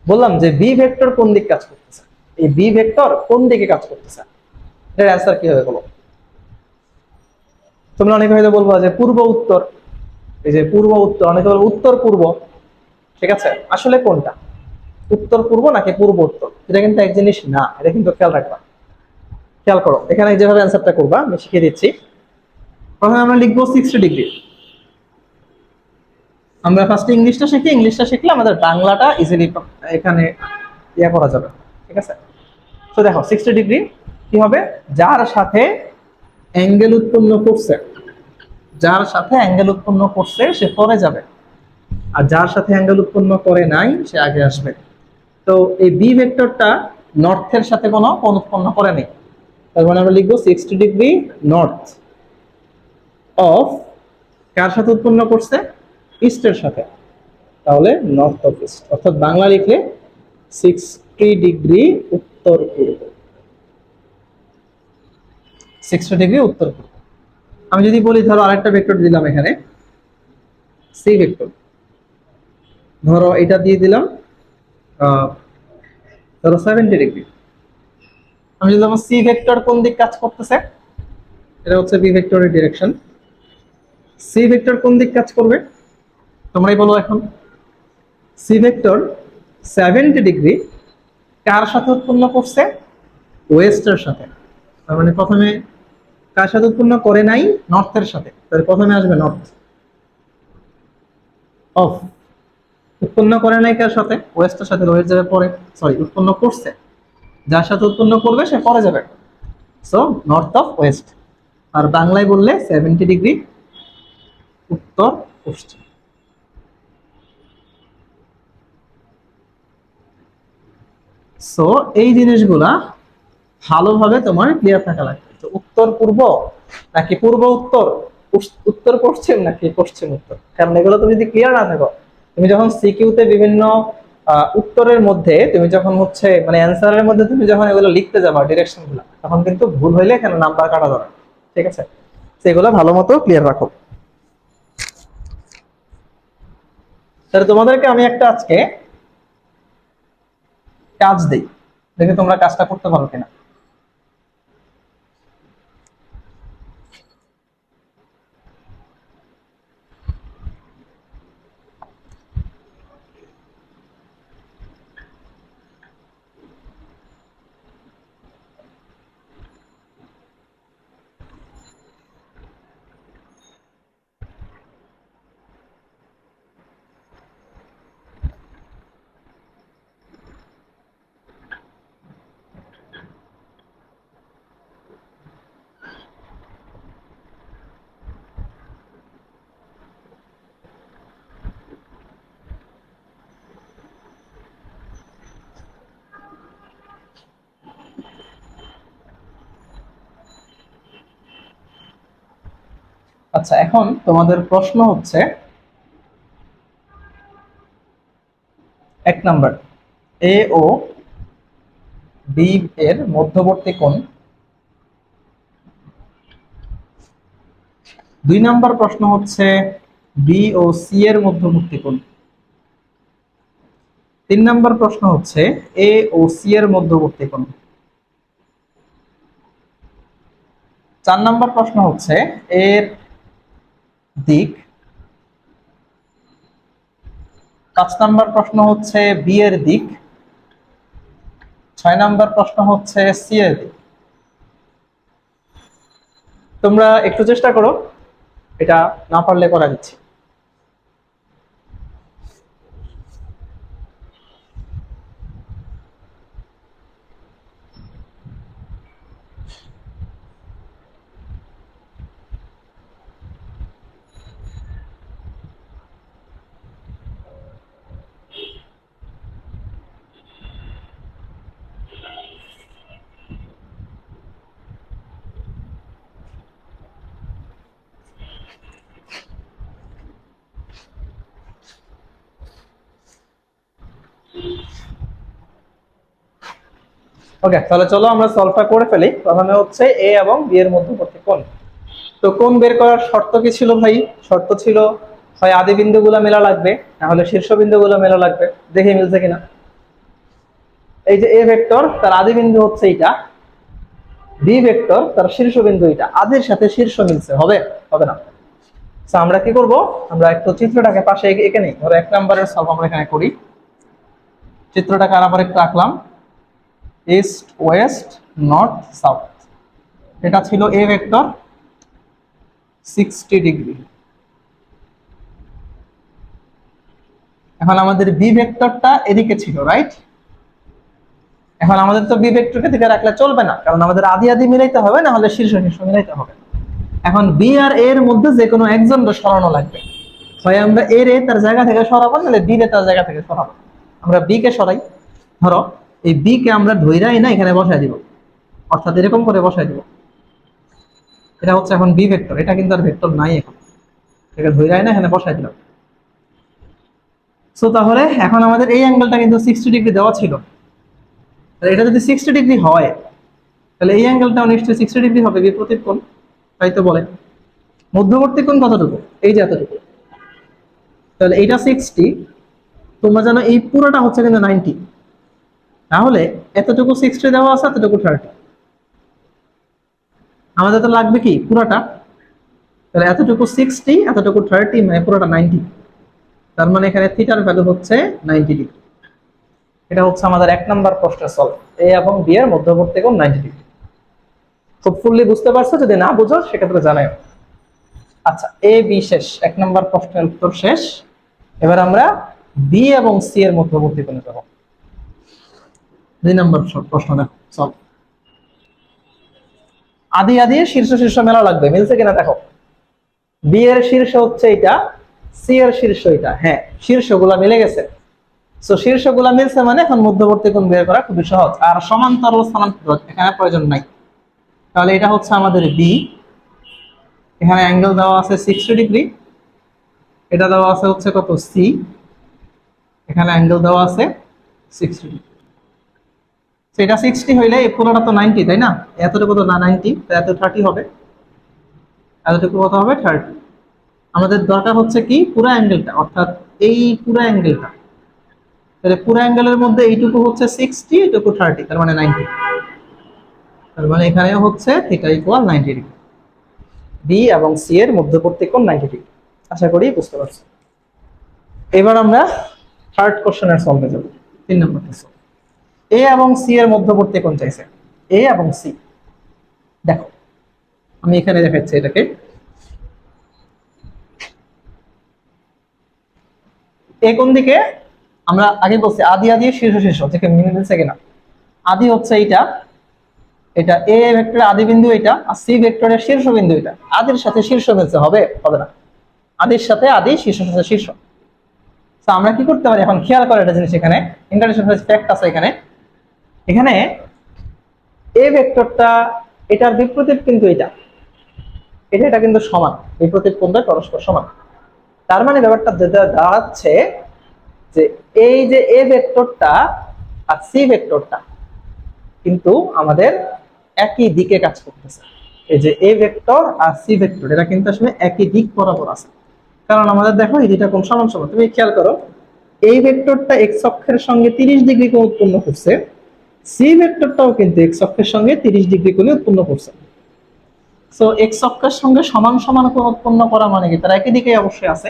বললাম যে বি ভেক্টর কোন দিক কাজ করতেছে, এই বি ভেক্টর কোন দিকে কাজ করতেছে, এটার অ্যান্সার কি হবে বলো? তোমরা অনেকে হয়তো বলবো যে পূর্ব উত্তর, এই যে পূর্ব উত্তর, অনেকে বলবো উত্তর পূর্ব। ঠিক আছে, আসলে কোনটা, উত্তর পূর্ব নাকি পূর্ব উত্তর? এটা কিন্তু এক জিনিস না, এটা কিন্তু খেয়াল রাখবা। খেয়াল করো, এখানে যেভাবে অ্যান্সারটা করবা আমি শিখিয়ে দিচ্ছি। প্রথমে আমরা লিখবো 60 ডিগ্রি। আমরা ফার্স্টে ইংলিশটা শিখলে আমাদের বাংলাটা ইজিলি এখানে করা যাবে। ঠিক আছে, তো দেখো 60 ডিগ্রি কি হবে, যার সাথে অ্যাঙ্গেল উৎপন্ন করছে, যার সাথে অ্যাঙ্গেল উৎপন্ন করছে সে পরে যাবে, আর যার সাথে অ্যাঙ্গেল উৎপন্ন করে নাই সে আগে আসবে। তো এই বি ভেক্টরটা নর্থের সাথে কোনো কোণ উৎপন্ন করে নেই, তার মানে আমরা লিখবো 60 ডিগ্রি নর্থ অফ, কার সাথে উৎপন্ন করছে, ইস্টের সাথে, তাহলে নর্থ অফ ইস্ট, অর্থাৎ বাংলা লিখলে 60 ডিগ্রি উত্তর পূর্ব, 60 ডিগ্রি উত্তর পূর্ব। আমি যদি বলি ধরো আরেকটা ভেক্টর দিলাম এখানে, সি ভেক্টর, ধরো এটা দিয়ে দিলাম ধরো 70 ডিগ্রি। আমি যদি আমার সি ভেক্টর কোন দিক কাজ করতেছে, এটা হচ্ছে বি ভেক্টরের ডিরেকশন, সি ভেক্টর কোন দিক কাজ করবে তোমরাই বলো এখন। সি ভেক্টর 70 ডিগ্রি কার সাথে উৎপন্ন করছে, ওয়েস্টের সাথে, তার মানে প্রথমে কার সাথে উৎপন্ন করে নাই, নর্থের সাথে, তাহলে প্রথমে আসবে নর্থ অফ, উৎপন্ন করে নাই কার সাথে, ওয়েস্টের সাথে, ওয়েস্ট যাবে পরে, সরি উৎপন্ন করছে, যার সাথে উৎপন্ন করবে সে পরে যাবে, সো নর্থ অফ ওয়েস্ট। আর বাংলায় বললে 70 ডিগ্রি উত্তর পশ্চিম। সো এই জিনিসগুলা ভালোভাবে তোমার ক্লিয়ার থাকা লাগবে, তো উত্তর পূর্ব নাকি পূর্ব উত্তর, উত্তর পশ্চিম নাকি পশ্চিম উত্তর, কারণ এগুলো তুমি যদি ক্লিয়ার না থাকো, তুমি যখন সিকিউতে বিভিন্ন উত্তরের মধ্যে তুমি যখন হচ্ছে মানে অ্যান্সারের মধ্যে তুমি যখন এগুলো লিখতে যাবা ডিরেকশন গুলা, তখন কিন্তু ভুল হইলে এখানে নাম্বার কাটা যাবে। ঠিক আছে, সেগুলো ভালো মতো ক্লিয়ার রাখো। তাহলে তোমাদেরকে আমি একটা আজকে কাজ দিই, দেখে তোমরা কাজটা করতে পারো কিনা। আচ্ছা, এখন তোমাদের প্রশ্ন হচ্ছে 1 নাম্বার, এ ও বি এর মধ্যবর্তী কোণ। 2 নাম্বার প্রশ্ন হচ্ছে বি ও সি এর মধ্যবর্তী কোণ। 3 নাম্বার প্রশ্ন হচ্ছে এ ও সি এর মধ্যবর্তী কোণ। 4 নাম্বার প্রশ্ন হচ্ছে এর দিক। 5 নাম্বার প্রশ্ন হচ্ছে বি এর দিক। 6 নাম্বার প্রশ্ন হচ্ছে সি এর দিক। তোমরা একটু চেষ্টা করো, এটা না পারলে করা দিচ্ছি। ওকে, তাহলে চলো আমরা সলভটা করে ফেলি। প্রথমে হচ্ছে এ এবং বি এর মধ্যবর্তী কোণ। তো কোণ বের করার শর্ত কি ছিল ভাই? শর্ত ছিল হয় আদি বিন্দুগুলো মেলা লাগবে, না হলে শীর্ষ বিন্দুগুলো মেলা লাগবে। দেখে মিলছে কিনা। এই যে এ ভেক্টর, তার আদি বিন্দু হচ্ছে এইটা, বি ভেক্টর তার শীর্ষ বিন্দু এটা, আদির সাথে শীর্ষ মিলছে, হবে? হবে না। তো আমরা কি করব, আমরা একটু চিত্রটাকে পাশে এঁকে নিই। ধরো 1 নাম্বারের সলভ আমরা এখানে করি। চিত্রটাকে আবার একটু আঁকলাম, ইস্ট ওয়েস্ট নর্থ সাউথ। এটা ছিল এ ভেক্টর 60 ডিগ্রি। এখন আমাদের বি ভেক্টরটা এদিকে ছিল, রাইট? এখন আমাদের তো বি ভেক্টরকে দিকে রাখলে চলবে না, কারণ আমাদের আদি আদি মিলাইতে হবে, না হলে শীর্ষ শীর্ষ মিলাইতে হবে। এখন বি আর এর মধ্যে যে কোনো একজনকে সরানো লাগবে। হয় আমরা এর এ তার জায়গা থেকে সরাবো, নাহলে বি রে তার জায়গা থেকে সরাবো। আমরা বি কে সরাই। ধরো এই বি কে আমরা ধইরাই না এখানে বসাই দিব, অর্থাৎ এরকম করে বসাই দিব। এটা হচ্ছে এখন বি ভেক্টর, এটা কিন্তু আর ভেক্টর নাই এখন, এটা ধইরাই না এখানে বসাই দিলাম। সো তাহলে এখন আমাদের এই অ্যাঙ্গেলটা কিন্তু 60 ডিগ্রি দেওয়া ছিল। এটা যদি 60 ডিগ্রি হয়, তাহলে এই অ্যাঙ্গেলটাও নিশ্চয়ই 60 ডিগ্রি হবে, বিপরীত কোণ। তাই তো বলে। মধ্যবর্তী কোণ কতটুকু? এই যে এতটুকু। তাহলে এইটা 60, তোমরা জানো এই পুরোটা হচ্ছে কিন্তু 90। তাহলে এতটুকু 60 দেওয়া আছে, এতটুকু 30। আমাদের তো লাগবে কি পুরোটা। তাহলে এতটুকু 60, এতটুকু 30, মানে পুরোটা 90। তার মানে এখানে থিটার ভ্যালু হচ্ছে 90 ডিগ্রি। এটা হচ্ছে আমাদের 1 নাম্বার প্রশ্নের সলভ, এ এবং বি এর মধ্যবর্তী কোণ 90 ডিগ্রি। খুব ফুললি বুঝতে পারছো? যদি না বুঝো সেক্ষেত্রে জানাও। আচ্ছা, এ বি শেষ, 1 নাম্বার প্রশ্নের উত্তর শেষ। এবার আমরা বি এবং সি এর মধ্যবর্তী কোণে যাব। 2 নাম্বার প্রশ্ন দেখো সলভ। আদি আদি শীর্ষ শীর্ষ মেলা লাগবে, মিলছে কিনা দেখো। বি এর শীর্ষ হচ্ছে এটা, সি এর শীর্ষ এটা। হ্যাঁ, শীর্ষগুলা মিলে গেছে। সো শীর্ষগুলা মিলছে মানে এখন মধ্যবর্তী কোণ বের করা খুবই সহজ। আর সমান্তরাল স্থানান্তর এখানে প্রয়োজন নাই। তাহলে এটা হচ্ছে আমাদের বি। এখানে অ্যাঙ্গেল দেওয়া আছে 60 ডিগ্রি। এটা দেওয়া আছে হচ্ছে কত? সি। এখানে অ্যাঙ্গেল দেওয়া আছে 60 ডিগ্রি। সেটা 60 হইলে এই পুরোটা তো 90, তাই না? এতটুকু তো না 90, তো এত 30 হবে। এতটুকু কত হবে? 30। আমাদের দরকার হচ্ছে কি পুরো অ্যাঙ্গেলটা, অর্থাৎ এই পুরো অ্যাঙ্গেলটা। তাহলে পুরো অ্যাঙ্গেলের মধ্যে এইটুকু হচ্ছে 60, এইটুকু 30, তার মানে 90। তার মানে এখানে হচ্ছে থিটা ইকুয়াল 90 ডিগ্রি। বি এবং সি এর মধ্যবর্তী কোণ 90 ডিগ্রি। আশা করি বুঝতে পারছো। এবার আমরা থার্ড কোশ্চেনের সলভে যাব। 3 নম্বর সলভ। এ এবং সি এর মধ্যবর্তী কোণ চাইছে। এ এবং সি, দেখো আমি এখানে দেখাচ্ছি এটাকে। এ কোণ দিকে আমরা আগে বলছি আদি আদি শীর্ষ শীর্ষ, থেকে মিলে দিচ্ছে কিনা। আদি হচ্ছে এইটা, এটা এ ভেক্টরের আদি বিন্দু এটা, আর সি ভেক্টরের শীর্ষ বিন্দু এটা। আদির সাথে শীর্ষ মিলছে, হবে? হবে না। আদির সাথে আদি, শীর্ষের সাথে শীর্ষ। তো আমরা কি করতে পারি এখন, খেয়াল করে একটা জিনিস, এখানে ইন্টারেস্টিং ফ্যাক্ট আছে। এখানে এ ভেক্টরটা এটার বিপরীত কিন্তু এটা। এটা কিন্তু সমান, এই প্রতীক কোণটা পরস্পর সমান। তার মানে ব্যাপারটা যেটা দাঁড়াচ্ছে যে এই যে এ ভেক্টরটা আর সি ভেক্টরটা কিন্তু আমাদের একই দিকে কাজ করতেছে। এই যে এ ভেক্টর আর সি ভেক্টর এটা কিন্তু আসলে একই দিক বরাবর আছে, কারণ আমাদের দেখো এই দুইটা কোণ সমান সমান। তুমি খেয়াল করো, এই ভেক্টরটা এক্স অক্ষের সঙ্গে 30 ডিগ্রি কোণ উৎপন্ন করছে, সি ভেক্টরটাও কিন্তু এক্স অক্ষের সঙ্গে 30 ডিগ্রি কোণে উৎপন্ন করছে। সো এক্স অক্ষের সঙ্গে সমান সমান কোণ উৎপন্ন করা মানে কি তারা একই দিকে অবশ্যই আছে,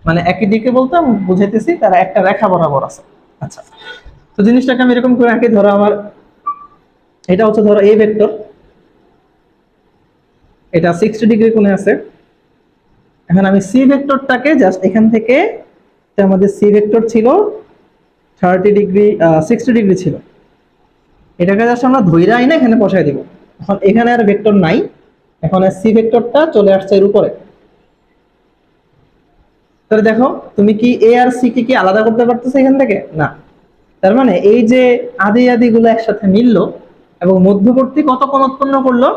মানে একই দিকে বলতে আমি বুঝাইতেছি তারা একটা রেখা বরাবর আছে। আচ্ছা, তো জিনিসটাকে আমি এরকম করে আঁকি। ধরো আমার এটা হচ্ছে ধরো এ ভেক্টর, এটা 60 ডিগ্রি কোণে আছে। এখন আমি সি ভেক্টরটাকে জাস্ট এখান থেকে, আমাদের সি ভেক্টর ছিল 30 ডিগ্রি 60 ডিগ্রি ছিল, এটাকে জাস্ট আমরা ধইরা আইনা এখানে বসাই দিব। এখন এখানে আর ভেক্টর নাই, এখন সি ভেক্টরটা চলে আসছে এর উপরে। তাহলে দেখো তুমি কি এ আর সি কি আলাদা করতে পারতেছো এখান থেকে? না। তার মানে এই যে আদি আদি গুলো একসাথে মিললো এবং মধ্যবর্তী কত কোণ উৎপন্ন করলো?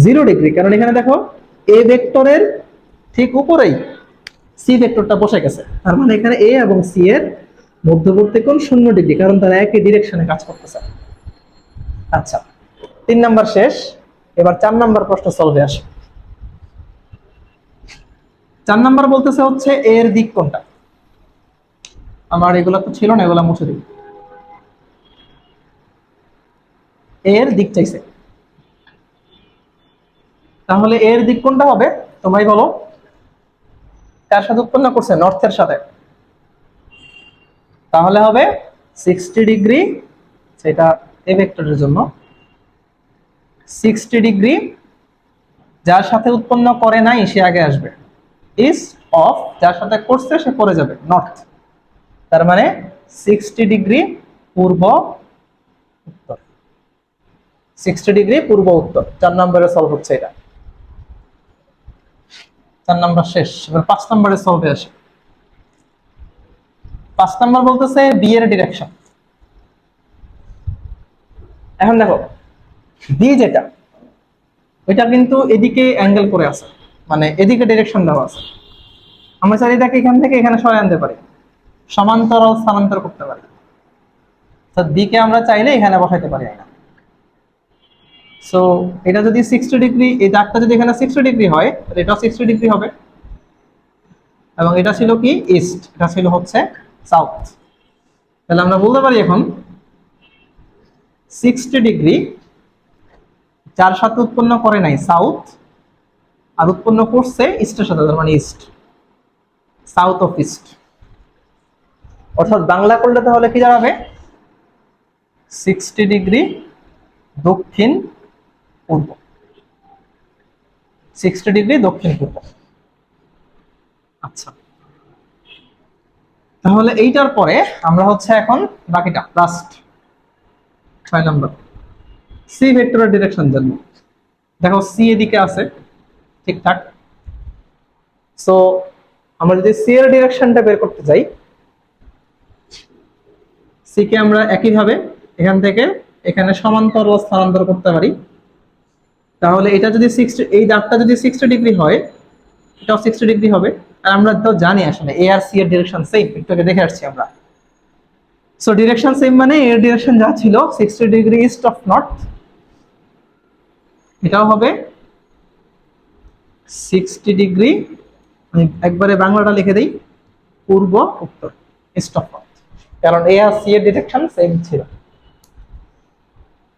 0 ডিগ্রি। কারণ এখানে দেখো এ ভেক্টরের ঠিক উপরেই সি ভেক্টরটা বসে গেছে, তার মানে এখানে এ এবং সি এর মধ্যবর্তী কোণ 0 ডিগ্রি, কারণ তারা একই ডিরেকশনে কাজ করতেছে। আচ্ছা, 3 নাম্বার শেষ, এবার 4 নাম্বার প্রশ্ন সলভে আসে। 4 নাম্বার বলতেছে হচ্ছে এর দিক কোনটা। আমার এগুলো তো ছিল না, এগুলো মুছে দিই। এর দিক চাইছে, তাহলে এর দিক কোনটা হবে তোমরাই বলো। কার সাথে উৎপন্ন করছে? নর্থের সাথে। তাহলে হবে 60 ডিগ্রি, সেটা এ ভেক্টরের জন্য 60 ডিগ্রি যার সাথে উৎপন্ন করে নাই সে আগে আসবে, ইস্ট অফ যার সাথে করছে সে পরে যাবে নর্থ। তার মানে 60 ডিগ্রি পূর্ব উত্তর, 60 ডিগ্রি পূর্ব উত্তর। 4 নম্বরে সলভ হচ্ছে এটা। 4 নাম্বার শেষ, এবার 5 নম্বরে সলভে আসে। 5 নাম্বার বলতেছে বি এর ডিরেকশন। এখন দেখো বি যেটা, ওইটা কিন্তু এদিকে অ্যাঙ্গেল করে আছে, মানে এদিকে ডিরেকশন দেওয়া আছে। আমরা চাইলে এটাকে এখান থেকে এখানে সরাই আনতে পারি, সমান্তরাল স্থানান্তর করতে পারি। তো বি কে আমরা চাইলে এখানে বসাইতে পারি না। সো এটা যদি 60 ডিগ্রি, এই দাগটা যদি এখানে 60 ডিগ্রি হয় তাহলে এটাও 60 ডিগ্রি হবে, এবং এটা ছিল কি ইস্ট, এটা ছিল হচ্ছে সাউথ। তাহলে আমরা বলতে পারি এখন 60 ডিগ্রি যার সাথে উৎপন্ন করে নাই সাউথ, আর উৎপন্ন করছে ইস্টের সাথে, তার মানে ইস্ট, সাউথ অফ ইস্ট। অর্থাৎ বাংলা করলে তাহলে কি দাঁড়াবে? 60 ডিগ্রি দক্ষিণ পূর্ব, 60 ডিগ্রি দক্ষিণ পূর্ব। আচ্ছা, তাহলে এইটার পরে আমরা হচ্ছে এখন বাকিটা লাস্ট 6 নম্বর সি ভেক্টরের ডিরেকশন জানবো। দেখো সি এদিকে আছে ঠিকঠাক। সো আমরা যদি সি এর ডিরেকশনটা বের করতে যাই, সি কে আমরা একইভাবে এখান থেকে এখানে সমান্তরাল স্থানান্তর করতে পারি। তাহলে এটা যদি 60, এই দাগটা যদি 60 ডিগ্রি হয় এটাও 60 ডিগ্রি হবে। আর আমরা তো জানি আসলে এ আর সি এর ডিরেকশন সেম, একটু আগে দেখে আসছি আমরা। সো ডিরেকশন সেম মানে এর ডিরেকশন যা ছিল 60 ডিগ্রি ইস্ট অফ নর্থ, এটাও হবে 60 ডিগ্রি, আমি একবারে বাংলাটা লিখে দিই, পূর্ব উত্তর, ইস্ট অফ নর্থ, কারণ এ আর সি এর ডিরেকশন সেম ছিল।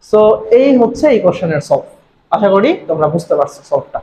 সো এই হচ্ছে এই কোশ্চেনের সলভ। আশা করি তোমরা বুঝতে পারছো সলভটা।